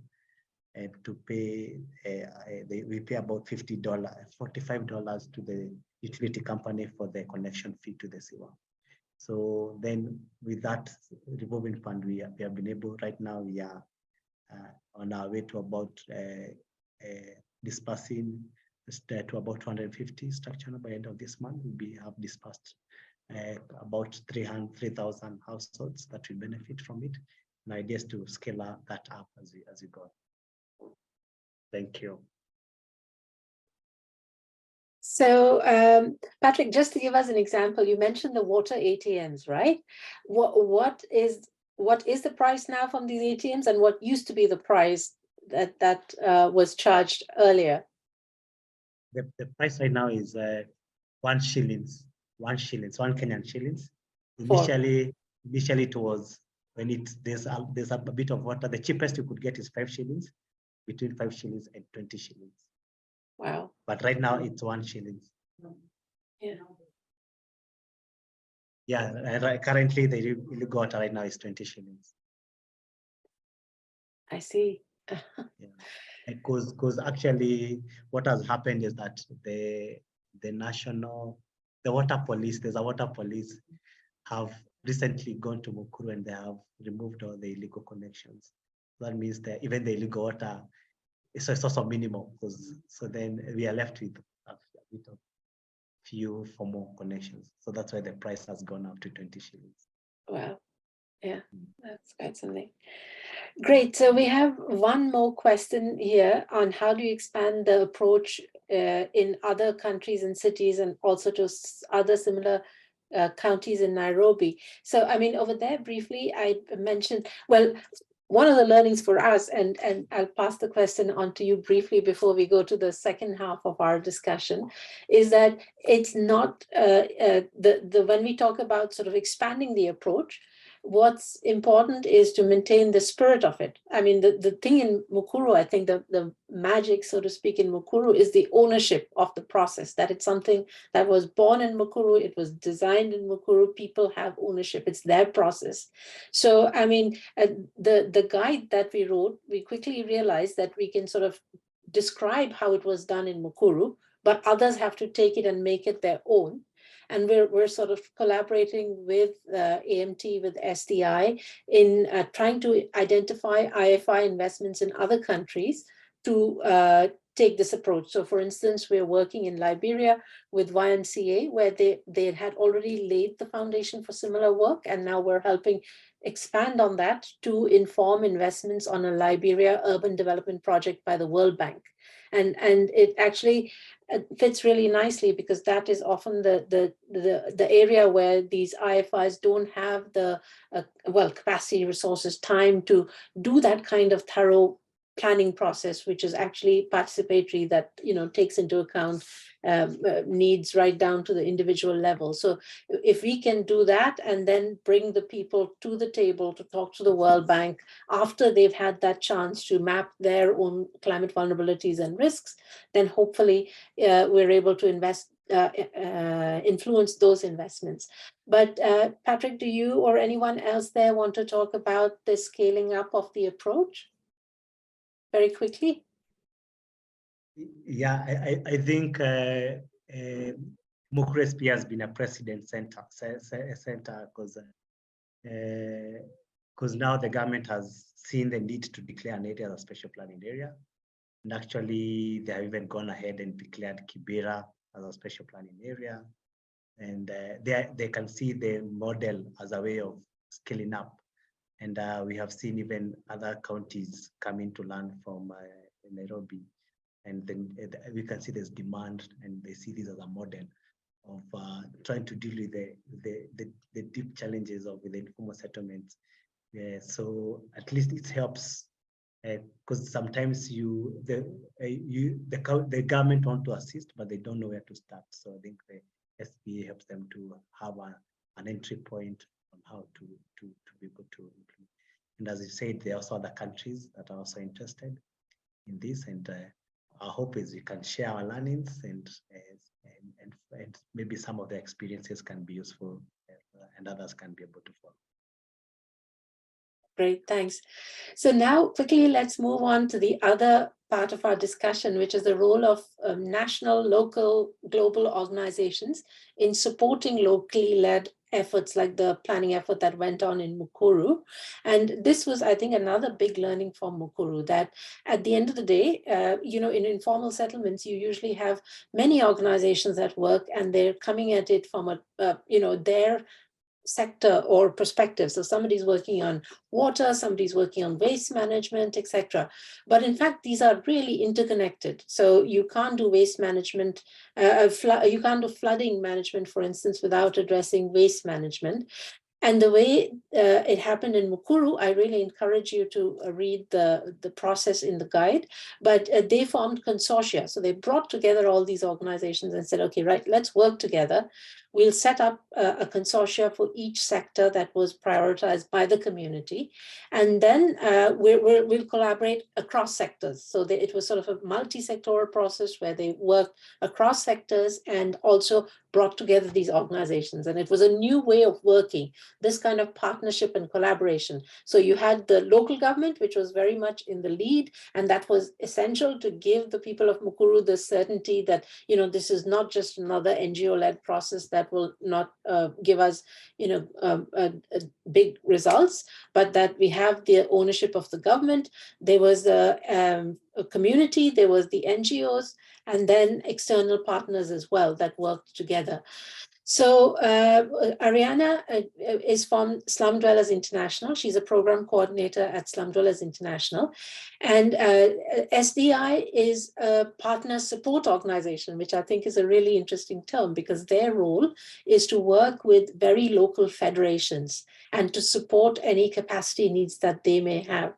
and to pay, we pay about $45 to the utility company for the connection fee to the sewer. So then with that revolving fund, we have been able, right now we are on our way to about dispersing to about 250 structure by the end of this month. We have dispersed about 3,000 households that will benefit from it. My idea is to scale that up as we go. Thank you. So, Patrick, just to give us an example, you mentioned the water ATMs, right? What is the price now from these ATMs, and what used to be the price that was charged earlier? The price right now is 1 Kenyan shillings. Initially it was when there's a bit of water. The cheapest you could get is 5 shillings, between 5 shillings and 20 shillings. Wow! But right now it's 1 shilling. Yeah. Yeah. Currently the illegal water right now is 20 shillings. I see. Yeah. Because actually what has happened is that the water police, there's a water police, have recently gone to Mukuru and they have removed all the illegal connections. That means that even the illegal water is also minimal, so then we are left with a bit of few formal connections. So that's why the price has gone up to 20 shillings. Wow. Yeah, that's quite something. Great. So we have one more question here on how do you expand the approach in other countries and cities, and also to other similar counties in Nairobi. So, I mean, over there briefly, I mentioned, well, one of the learnings for us, and I'll pass the question on to you briefly before we go to the second half of our discussion, is that it's not when we talk about sort of expanding the approach, what's important is to maintain the spirit of it. I mean, the thing in Mukuru, I think the magic, so to speak, in Mukuru is the ownership of the process, that it's something that was born in Mukuru, it was designed in Mukuru, people have ownership, it's their process. So, I mean, the guide that we wrote, we quickly realized that we can sort of describe how it was done in Mukuru, but others have to take it and make it their own. And we're sort of collaborating with AMT, with SDI, in trying to identify IFI investments in other countries to take this approach. So for instance, we're working in Liberia with YMCA, where they had already laid the foundation for similar work, and now we're helping expand on that to inform investments on a Liberia urban development project by the World Bank. And it actually fits really nicely, because that is often the area where these IFIs don't have the capacity, resources, time to do that kind of thorough planning process, which is actually participatory, that takes into account needs right down to the individual level. So if we can do that and then bring the people to the table to talk to the World Bank after they've had that chance to map their own climate vulnerabilities and risks, then hopefully we're able to influence those investments. But Patrick, do you or anyone else there want to talk about the scaling up of the approach very quickly? Yeah, I think Mukuru SP has been a precedent center because now the government has seen the need to declare an area as a special planning area. And actually, they have even gone ahead and declared Kibera as a special planning area. And they can see the model as a way of scaling up. And we have seen even other counties coming to learn from Nairobi. And then we can see there's demand, and they see this as a model of trying to deal with the deep challenges of the informal settlements. Yeah, so at least it helps, because sometimes the government want to assist, but they don't know where to start. So I think the SPA helps them to have an entry point on how to be able to implement. And as you said, there are also other countries that are also interested in this, and our hope is we can share our learnings, and maybe some of the experiences can be useful, and others can be able to follow. Great, thanks. So now quickly, let's move on to the other part of our discussion, which is the role of national, local, global organizations in supporting locally led efforts, like the planning effort that went on in Mukuru. And this was, I think, another big learning from Mukuru, that at the end of the day, in informal settlements, you usually have many organizations that work, and they're coming at it from their sector or perspective. So somebody's working on water, somebody's working on waste management, etc. But in fact, these are really interconnected. So you can't do waste management, you can't do flooding management, for instance, without addressing waste management. And the way it happened in Mukuru, I really encourage you to read the process in the guide, but they formed consortia. So they brought together all these organizations and said, okay, right, let's work together. We'll set up a consortia for each sector that was prioritized by the community. And then we'll collaborate across sectors. So it was sort of a multi-sectoral process where they worked across sectors and also brought together these organizations. And it was a new way of working, this kind of partnership and collaboration. So you had the local government, which was very much in the lead, and that was essential to give the people of Mukuru the certainty that, this is not just another NGO-led process that will not give us, big results, but that we have the ownership of the government. There was a community, there was the NGOs, and then external partners as well that worked together. So Ariana is from Slum Dwellers International. She's a program coordinator at Slum Dwellers International. And SDI is a partner support organization, which I think is a really interesting term, because their role is to work with very local federations and to support any capacity needs that they may have.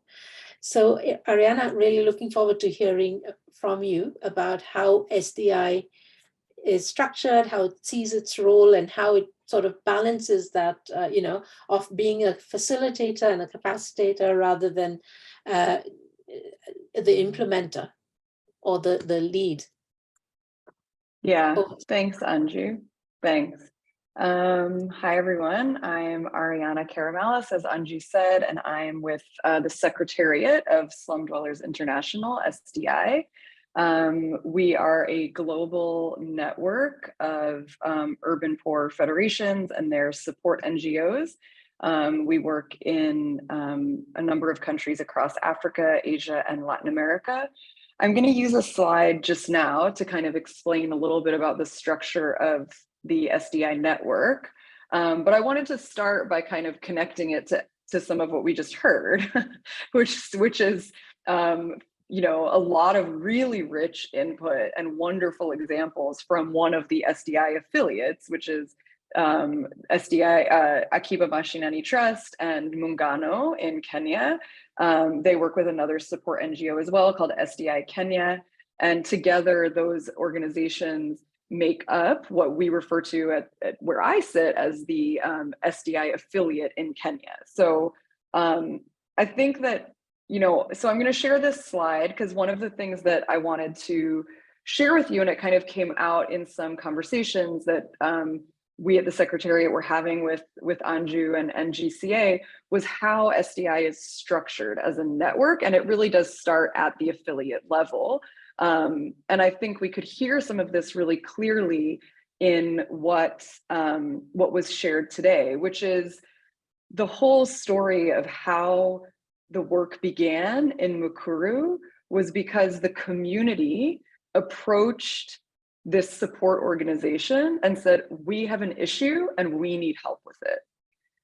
So Ariana, really looking forward to hearing from you about how SDI is structured, how it sees its role, and how it sort of balances that, of being a facilitator and a capacitator rather than the implementer or the lead. Yeah, Oh. thanks, Anju. Thanks. Hi, everyone. I'm Ariana Karamalis, as Anju said, and I am with the Secretariat of Slum Dwellers International, SDI. We are a global network of urban poor federations and their support NGOs. We work in a number of countries across Africa, Asia, and Latin America. I'm going to use a slide just now to kind of explain a little bit about the structure of the SDI network. But I wanted to start by kind of connecting it to some of what we just heard, which is a lot of really rich input and wonderful examples from one of the SDI affiliates, which is SDI, Akiba Mashinani Trust and Muungano in Kenya. They work with another support NGO as well called SDI-Kenya. And together those organizations make up what we refer to at where I sit as the SDI affiliate in Kenya. So I think that, so I'm going to share this slide because one of the things that I wanted to share with you, and it kind of came out in some conversations that we at the Secretariat were having with Anju and NGCA, was how SDI is structured as a network. And it really does start at the affiliate level. And I think we could hear some of this really clearly in what was shared today, which is the whole story of how the work began in Mukuru was because the community approached this support organization and said, we have an issue and we need help with it.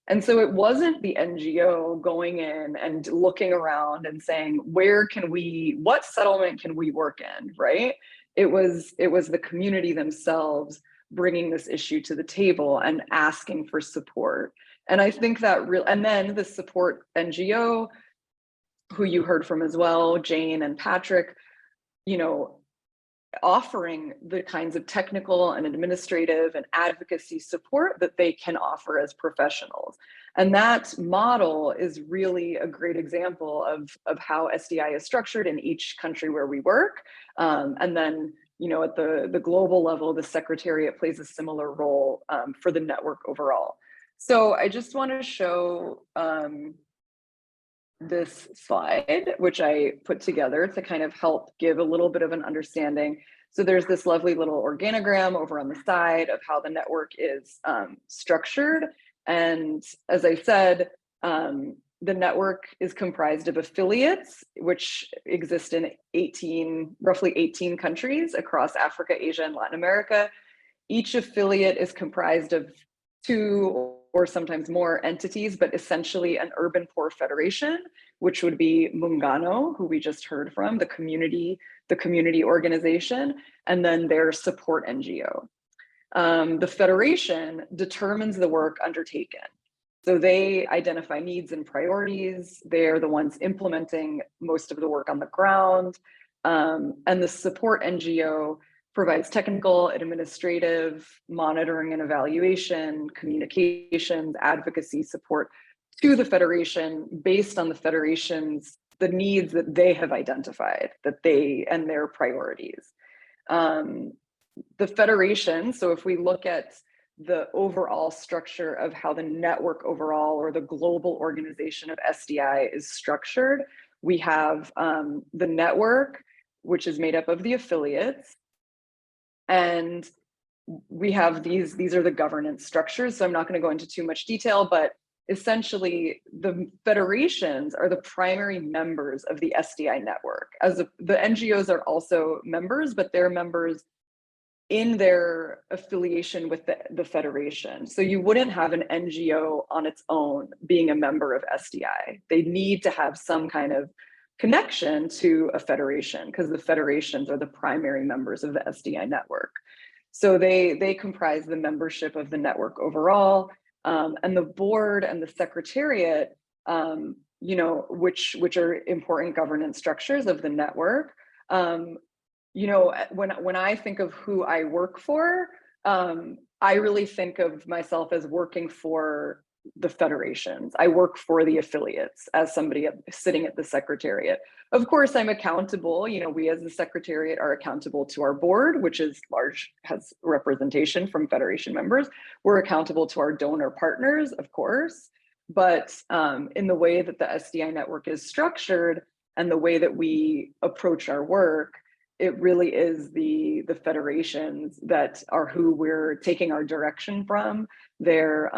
And so it wasn't the NGO going in and looking around and saying, what settlement can we work in, right? It was the community themselves bringing this issue to the table and asking for support. And I think that and then the support NGO, who you heard from as well, Jane and Patrick, offering the kinds of technical and administrative and advocacy support that they can offer as professionals. And that model is really a great example of how SDI is structured in each country where we work. And then, at the global level, the Secretariat plays a similar role for the network overall. So I just want to show this slide, which I put together to kind of help give a little bit of an understanding. So there's this lovely little organogram over on the side of how the network is structured. And as I said, the network is comprised of affiliates, which exist in roughly 18 countries across Africa, Asia, and Latin America. Each affiliate is comprised of 2 or sometimes more entities, but essentially an urban poor federation, which would be Muungano, who we just heard from, the community organization, and then their support NGO. The federation determines the work undertaken. So they identify needs and priorities. They're the ones implementing most of the work on the ground. And the support NGO provides technical, administrative, monitoring and evaluation, communications, advocacy support to the federation based on the federation's, the needs that they have identified, and their priorities. The federation, so if we look at the overall structure of how the network overall or the global organization of SDI is structured, we have the network, which is made up of the affiliates. And we have these are the governance structures. So I'm not going to go into too much detail, but essentially the federations are the primary members of the SDI network. As the NGOs are also members, but they're members in their affiliation with the federation. So you wouldn't have an NGO on its own being a member of SDI. They need to have some kind of connection to a federation because the federations are the primary members of the SDI network. So they comprise the membership of the network overall, and the board and the secretariat, which are important governance structures of the network, when I think of who I work for, I really think of myself as working for the federations. I work for the affiliates as somebody sitting at the secretariat. Of course, I'm accountable. We as the secretariat are accountable to our board, which is large, has representation from federation members. We're accountable to our donor partners, of course. But in the way that the SDI network is structured and the way that we approach our work, it really is the federations that are who we're taking our direction from. They're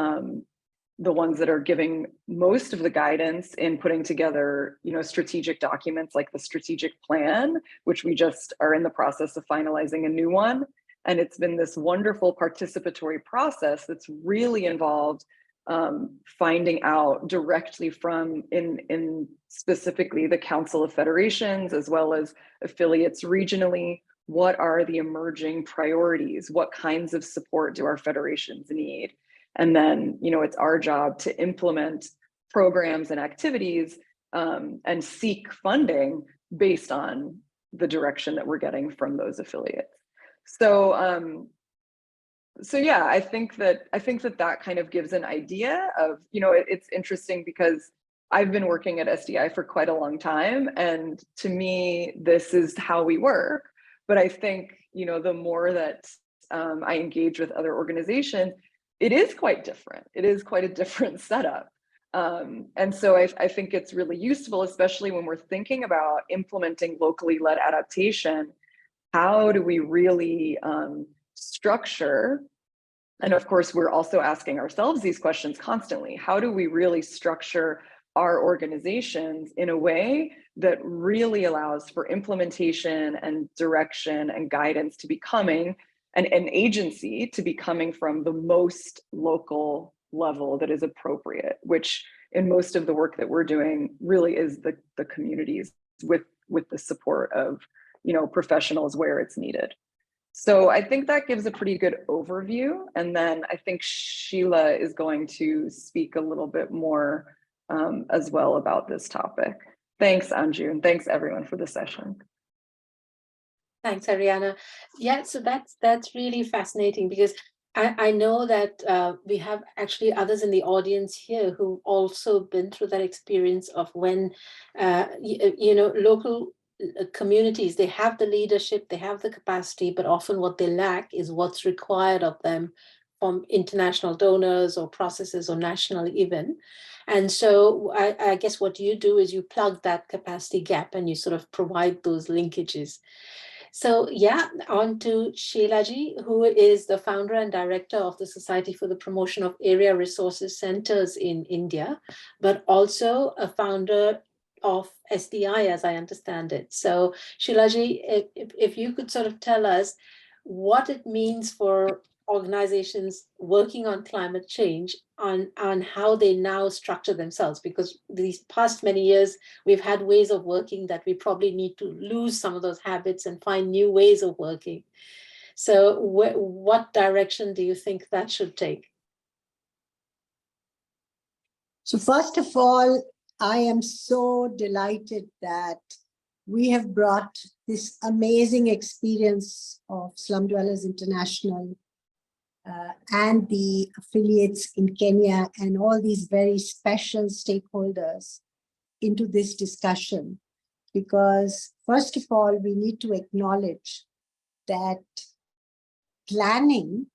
the ones that are giving most of the guidance in putting together, strategic documents like the strategic plan, which we just are in the process of finalizing a new one. And it's been this wonderful participatory process that's really involved finding out directly from in specifically the Council of Federations, as well as affiliates regionally, what are the emerging priorities? What kinds of support do our federations need? And then, it's our job to implement programs and activities and seek funding based on the direction that we're getting from those affiliates. So yeah, I think that kind of gives an idea of, it's interesting because I've been working at SDI for quite a long time, and to me, this is how we work. But I think, the more that I engage with other organizations, it is quite different. It is quite a different setup. And so I think it's really useful, especially when we're thinking about implementing locally led adaptation. How do we really structure? And of course, we're also asking ourselves these questions constantly. How do we really structure our organizations in a way that really allows for implementation and direction and guidance to be coming, and an agency to be coming from the most local level that is appropriate, which in most of the work that we're doing really is the communities with the support of, professionals where it's needed. So I think that gives a pretty good overview. And then I think Sheila is going to speak a little bit more as well about this topic. Thanks, Anju, and thanks everyone for the session. Thanks, Ariana. Yeah, so that's really fascinating, because I know that we have actually others in the audience here who've also been through that experience of when, local communities, they have the leadership, they have the capacity, but often what they lack is what's required of them from international donors or processes or national even. And so I guess what you do is you plug that capacity gap and you sort of provide those linkages. So yeah, on to Sheilaji, who is the founder and director of the Society for the Promotion of Area Resources Centers in India, but also a founder of SDI, as I understand it. So Sheilaji, if you could sort of tell us what it means for organizations working on climate change on how they now structure themselves, because these past many years we've had ways of working that we probably need to lose some of those habits and find new ways of working. So what direction do you think that should take? So first of all, I am so delighted that we have brought this amazing experience of Slum Dwellers International and the affiliates in Kenya and all these very special stakeholders into this discussion. Because first of all, we need to acknowledge that planning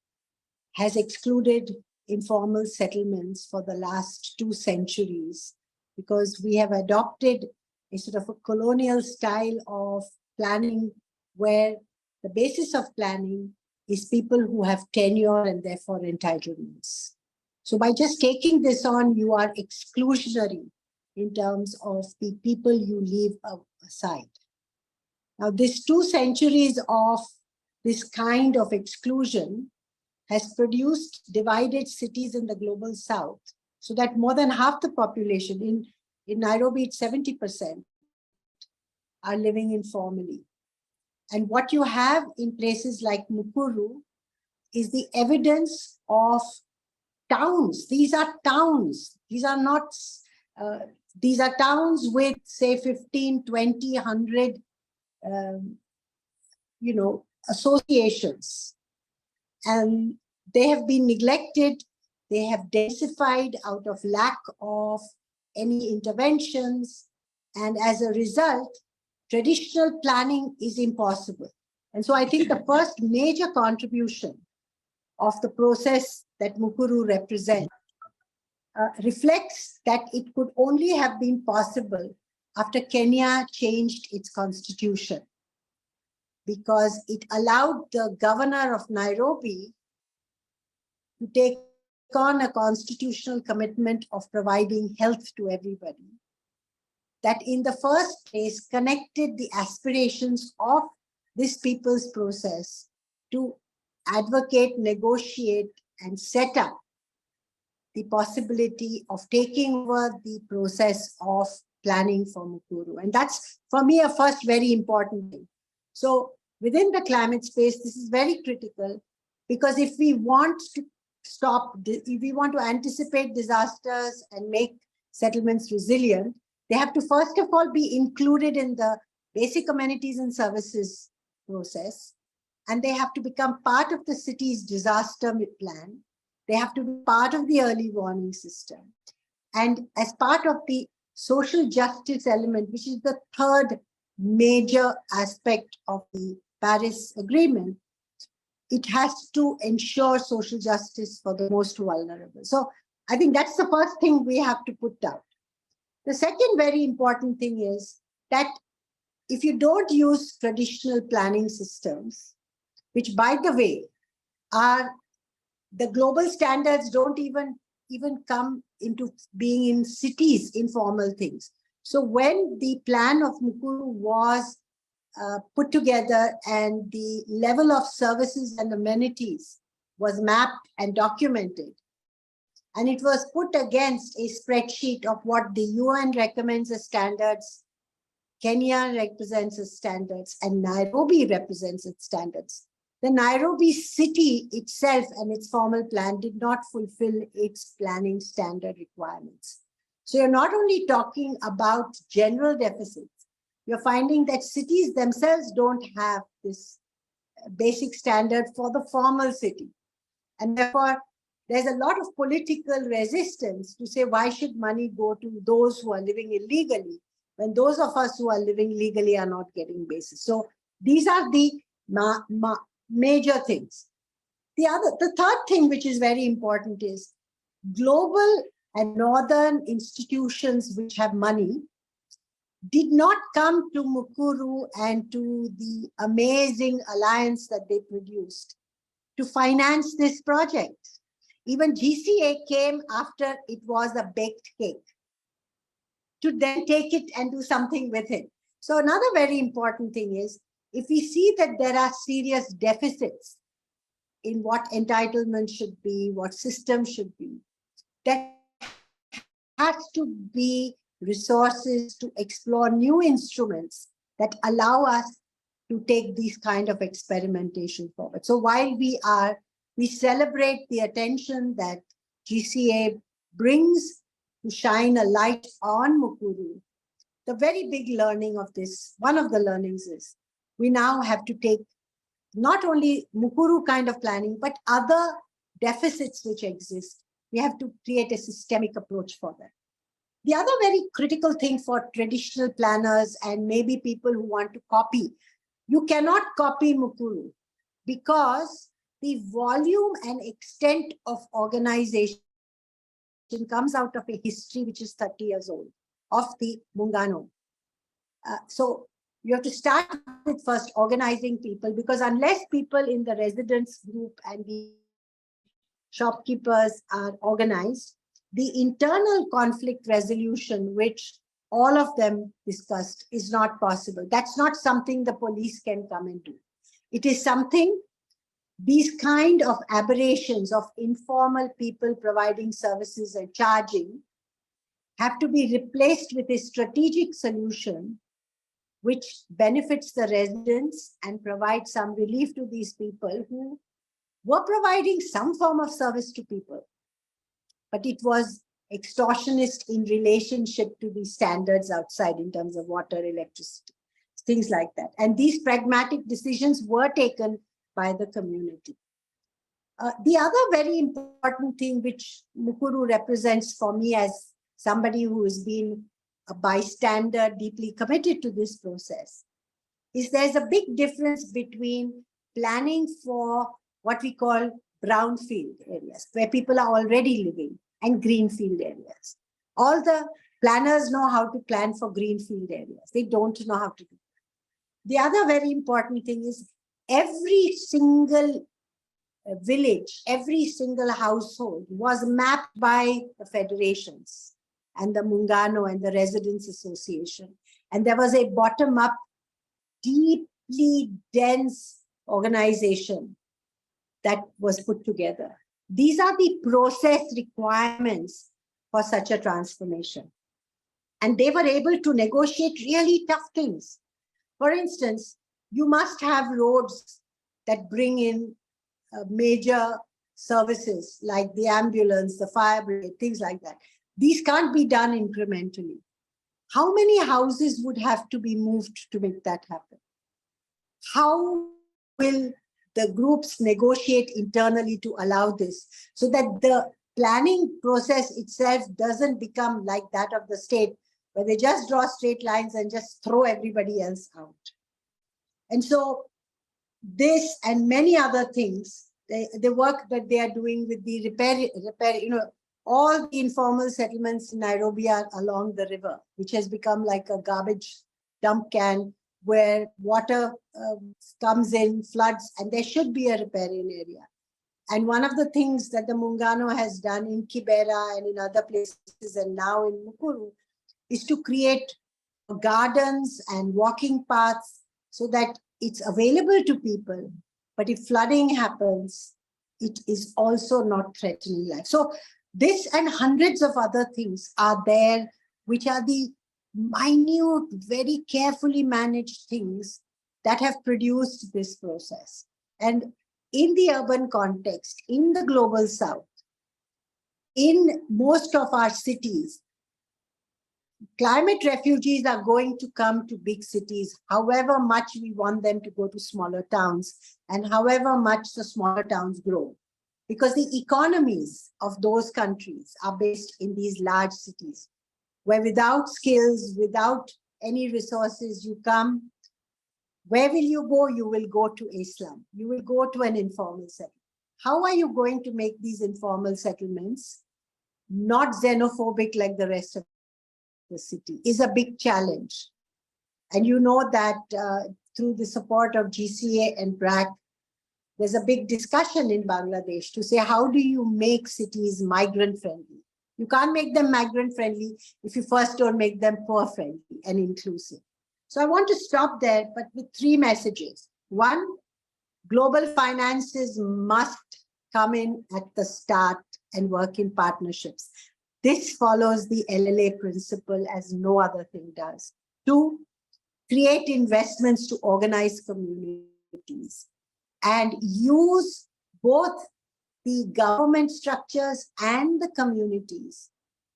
has excluded informal settlements for the last 2 centuries, because we have adopted a sort of a colonial style of planning where the basis of planning is people who have tenure and therefore entitlements. So by just taking this on, you are exclusionary in terms of the people you leave aside. Now, this 2 centuries of this kind of exclusion has produced divided cities in the global south, so that more than half the population, in Nairobi, it's 70%, are living informally. And what you have in places like Mukuru is the evidence of towns. These are towns. These are not, these are towns with say 15, 20, 100, associations, and they have been neglected. They have densified out of lack of any interventions. And as a result, traditional planning is impossible. And so I think the first major contribution of the process that Mukuru represents reflects that it could only have been possible after Kenya changed its constitution, because it allowed the governor of Nairobi to take on a constitutional commitment of providing health to everybody, that in the first place connected the aspirations of this people's process to advocate, negotiate, and set up the possibility of taking over the process of planning for Mukuru. And that's, for me, a first very important thing. So within the climate space, this is very critical, because if we want to if we want to anticipate disasters and make settlements resilient, they have to first of all be included in the basic amenities and services process, and they have to become part of the city's disaster plan. They have to be part of the early warning system. And as part of the social justice element, which is the third major aspect of the Paris Agreement, it has to ensure social justice for the most vulnerable. So I think that's the first thing we have to put out. The second very important thing is that if you don't use traditional planning systems, which, by the way, are the global standards don't even come into being in cities, informal things. So when the plan of Mukuru was put together and the level of services and amenities was mapped and documented, and it was put against a spreadsheet of what the UN recommends as standards, Kenya represents as standards, and Nairobi represents its standards. The Nairobi city itself and its formal plan did not fulfill its planning standard requirements. So you're not only talking about general deficits, you're finding that cities themselves don't have this basic standard for the formal city. And therefore, there's a lot of political resistance to say, why should money go to those who are living illegally when those of us who are living legally are not getting basis? So these are the major things. The third thing which is very important is global and northern institutions which have money did not come to Mukuru and to the amazing alliance that they produced to finance this project. Even GCA came after it was a baked cake to then take it and do something with it. So another very important thing is, if we see that there are serious deficits in what entitlement should be, what system should be, there has to be resources to explore new instruments that allow us to take these kind of experimentation forward. So while we celebrate the attention that GCA brings to shine a light on Mukuru, the very big learning of this, one of the learnings is, we now have to take not only Mukuru kind of planning, but other deficits which exist. We have to create a systemic approach for that. The other very critical thing for traditional planners and maybe people who want to copy, you cannot copy Mukuru because the volume and extent of organization comes out of a history which is 30 years old of the Muungano. So you have to start with first organizing people, because unless people in the residence group and the shopkeepers are organized, the internal conflict resolution, which all of them discussed, is not possible. That's not something the police can come and do. It is something, these kind of aberrations of informal people providing services and charging have to be replaced with a strategic solution which benefits the residents and provides some relief to these people who were providing some form of service to people, but it was extortionist in relationship to the standards outside in terms of water, electricity. things like that. And these pragmatic decisions were taken by the community. The other very important thing which Mukuru represents for me as somebody who has been a bystander, deeply committed to this process, is there's a big difference between planning for what we call brownfield areas, where people are already living, and greenfield areas. All the planners know how to plan for greenfield areas. They don't know how to do that. The other very important thing is every single village, every single household was mapped by the federations and the Muungano and the Residents Association. And there was a bottom-up, deeply dense organization that was put together. These are the process requirements for such a transformation. And they were able to negotiate really tough things. For instance, you must have roads that bring in major services like the ambulance, the fire brigade, things like that. These can't be done incrementally. How many houses would have to be moved to make that happen? How will the groups negotiate internally to allow this so that the planning process itself doesn't become like that of the state, where they just draw straight lines and just throw everybody else out? And so this and many other things, the work that they are doing with the repair, all the informal settlements in Nairobi are along the river, which has become like a garbage dump can where water comes in, floods, and there should be a riparian area. And one of the things that the Muungano has done in Kibera and in other places and now in Mukuru is to create gardens and walking paths so that it's available to people. But if flooding happens, it is also not threatening life. So this and hundreds of other things are there, which are the minute, very carefully managed things that have produced this process. And in the urban context, in the global south, in most of our cities, climate refugees are going to come to big cities, however much we want them to go to smaller towns and however much the smaller towns grow. Because the economies of those countries are based in these large cities, where without skills, without any resources, you come. Where will you go? You will go to a slum. You will go to an informal settlement. How are you going to make these informal settlements not xenophobic like the rest of the city is a big challenge. And you know that through the support of GCA and BRAC, there's a big discussion in Bangladesh to say, how do you make cities migrant friendly? You can't make them migrant friendly if you first don't make them poor friendly and inclusive. So I want to stop there, but with three messages. One, global finances must come in at the start and work in partnerships. This follows the LLA principle as no other thing does. Two, create investments to organize communities and use both the government structures and the communities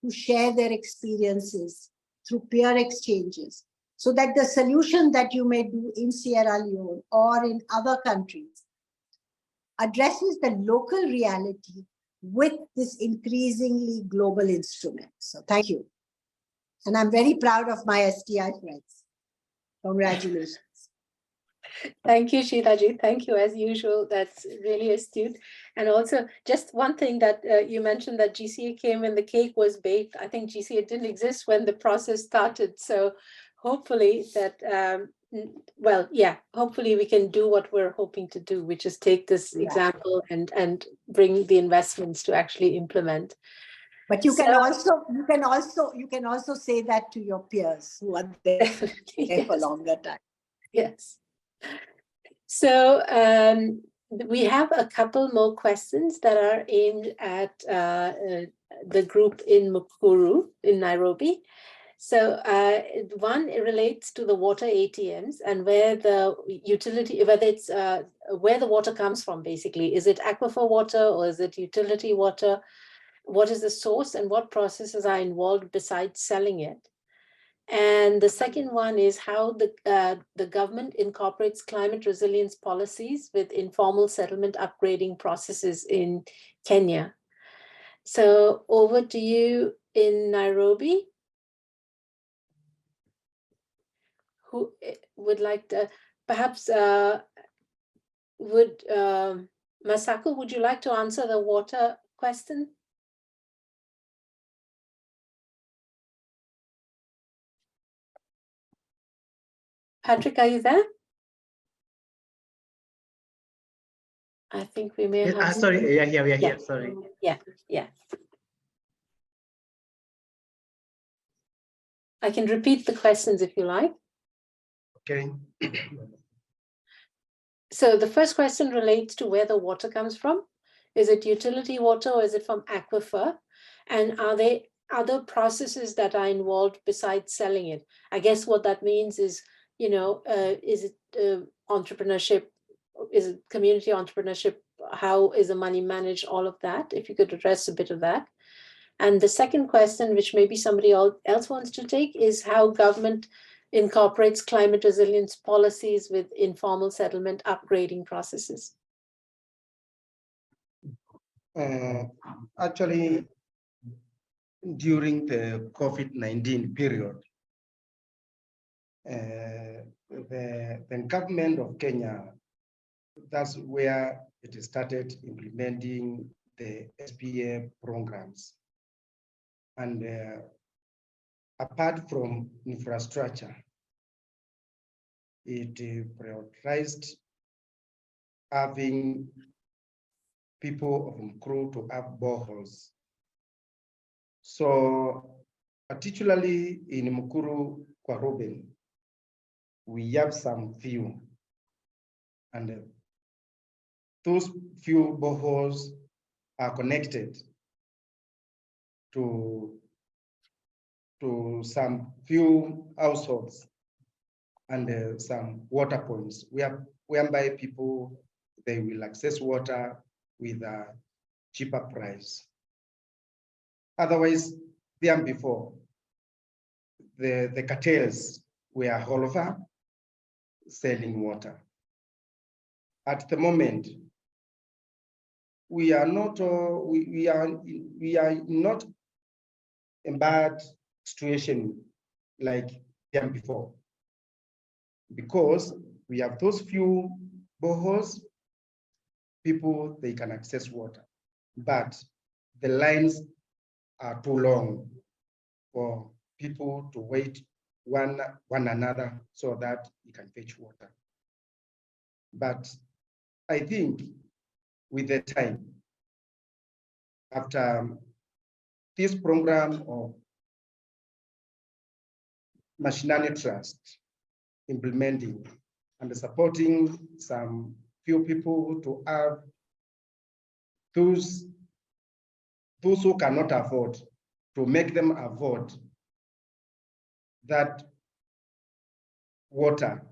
to share their experiences through peer exchanges, so that the solution that you may do in Sierra Leone or in other countries addresses the local reality with this increasingly global instrument. So thank you. And I'm very proud of my SDI friends. Congratulations. Thank you, Sheelaji. Thank you, as usual. That's really astute. And also, just one thing that you mentioned, that GCA came when the cake was baked. I think GCA didn't exist when the process started. So hopefully that, hopefully we can do what we're hoping to do, which is take this example and bring the investments to actually implement. But you can also say that to your peers who are there for longer time. Yes. So we have a couple more questions that are aimed at the group in Mukuru in Nairobi. So one, it relates to the water ATMs and where the utility, whether it's where the water comes from, basically. Is it aquifer water or is it utility water? What is the source and what processes are involved besides selling it? And the second one is how the government incorporates climate resilience policies with informal settlement upgrading processes in Kenya. So over to you in Nairobi. Who would like to, perhaps Masako, would you like to answer the water question? Patrick, are you there? I think we may have. Sorry, yeah, we are here. Sorry. Yeah. I can repeat the questions if you like. Okay. So the first question relates to where the water comes from. Is it utility water or is it from aquifer? And are there other processes that are involved besides selling it? I guess what that means is, is it entrepreneurship? Is it community entrepreneurship? How is the money managed? All of that, if you could address a bit of that. And the second question, which maybe somebody else wants to take, is how government incorporates climate resilience policies with informal settlement upgrading processes. Actually, during the COVID-19 period, the government of Kenya, that's where it started implementing the SPA programs. And apart from infrastructure, it prioritized having people of Mukuru to have boreholes. So particularly in Mukuru, Kwaruben, we have some few, and those few boreholes are connected to some few households and some water points whereby people, they will access water with a cheaper price. Otherwise, than before, the cartels were all over selling water. At the moment, we are not in bad situation like than before, because we have those few boreholes, people, they can access water, but the lines are too long for people to wait one another so that you can fetch water. But I think with the time, after this program of Mashinani Trust implementing and supporting some few people to have those who cannot afford, to make them afford that water,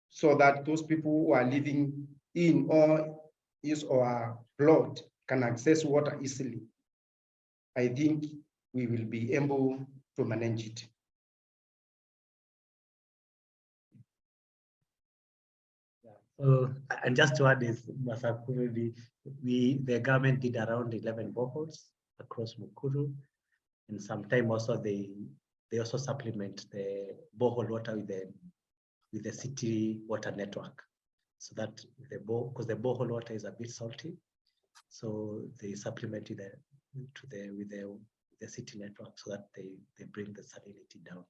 so that those people who are living in or his or her plot can access water easily. I think we will be able to manage it. So, and just to add this, the government did around 11 boreholes across Mukuru, and sometime also they also supplement the borehole water with the city water network, so that because the borehole water is a bit salty, so they supplement it with the city network, so that they bring the salinity down.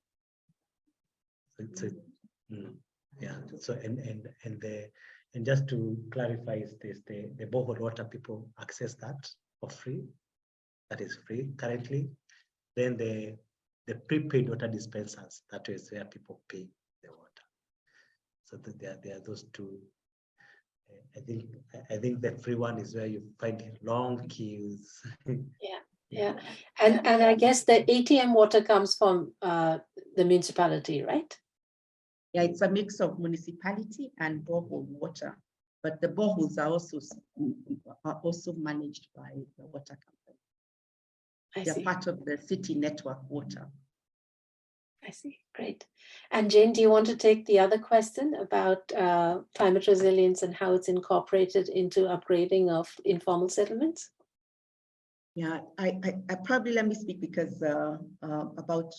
So yeah. So and just to clarify, is this the borehole water, people access that for free? That is free currently. Then the prepaid water dispensers, that is where people pay the water. So there are those two. I think the free one is where you find long queues. Yeah. And I guess the ATM water comes from the municipality, right? Yeah, it's a mix of municipality and borehole water, but the boreholes are also managed by the water company. They're part of the city network water. I see. Great. And Jane, do you want to take the other question about climate resilience and how it's incorporated into upgrading of informal settlements? Yeah, I probably let me speak because about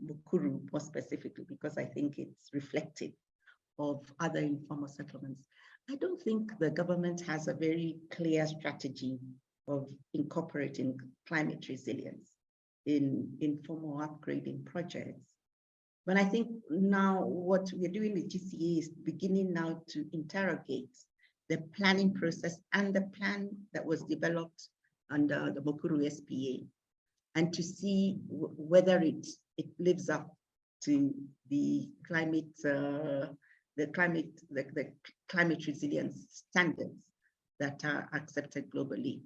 Mukuru more specifically, because I think it's reflective of other informal settlements. I don't think the government has a very clear strategy of incorporating climate resilience in informal upgrading projects. But I think now what we're doing with GCA is beginning now to interrogate the planning process and the plan that was developed under the Mukuru SPA, and to see whether it lives up to the climate resilience standards that are accepted globally.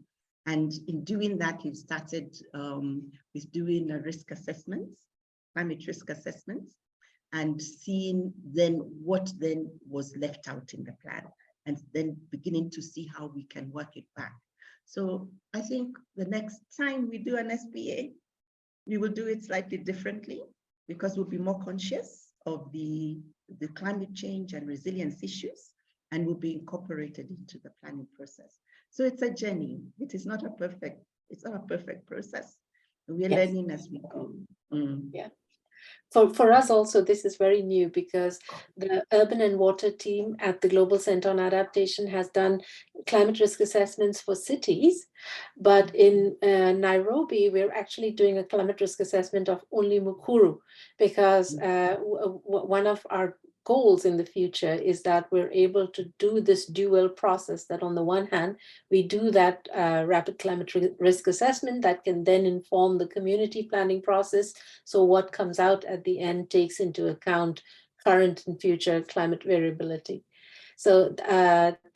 And in doing that, we've started with doing a risk assessments, climate risk assessments, and seeing then what then was left out in the plan, and then beginning to see how we can work it back. So I think the next time we do an SPA, we will do it slightly differently, because we'll be more conscious of the climate change and resilience issues, and will be incorporated into the planning process. So it's a journey. It is not a perfect, it's not a perfect process. We're learning as we go. Yeah. For us also, this is very new, because the Urban and Water team at the Global Center on Adaptation has done climate risk assessments for cities. But in Nairobi, we're actually doing a climate risk assessment of only Mukuru, because one of our goals in the future is that we're able to do this dual process, that on the one hand, we do that rapid climate risk assessment that can then inform the community planning process. So what comes out at the end takes into account current and future climate variability. So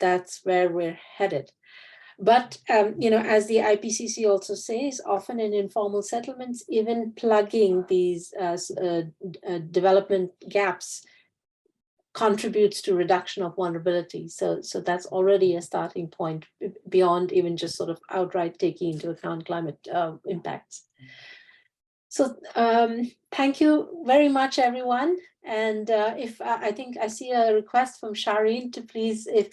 that's where we're headed. But, you know, as the IPCC also says, often in informal settlements, even plugging these development gaps contributes to reduction of vulnerability. So that's already a starting point beyond even just sort of outright taking into account climate impacts. So thank you very much, everyone. And if I think I see a request from Shireen to please, if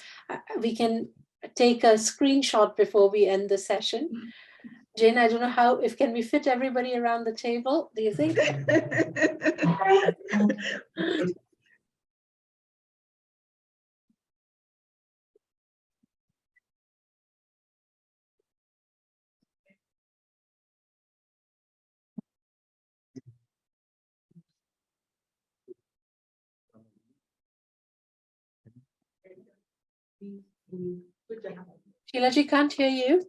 we can take a screenshot before we end the session. Jane, I don't know how, if can we fit everybody around the table, do you think? Sheilaji, can't hear you.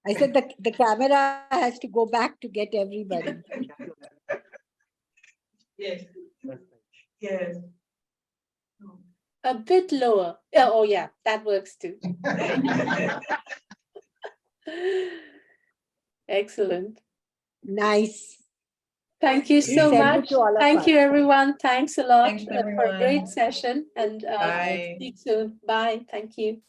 I said the camera has to go back to get everybody. Yes. Yes. A bit lower. Oh yeah, that works too. Excellent. Nice. Thank you so Send it much. to all of Thank us. you, everyone. Thanks a lot Thanks, for a everyone. great session, and Bye. speak soon. Bye. Thank you.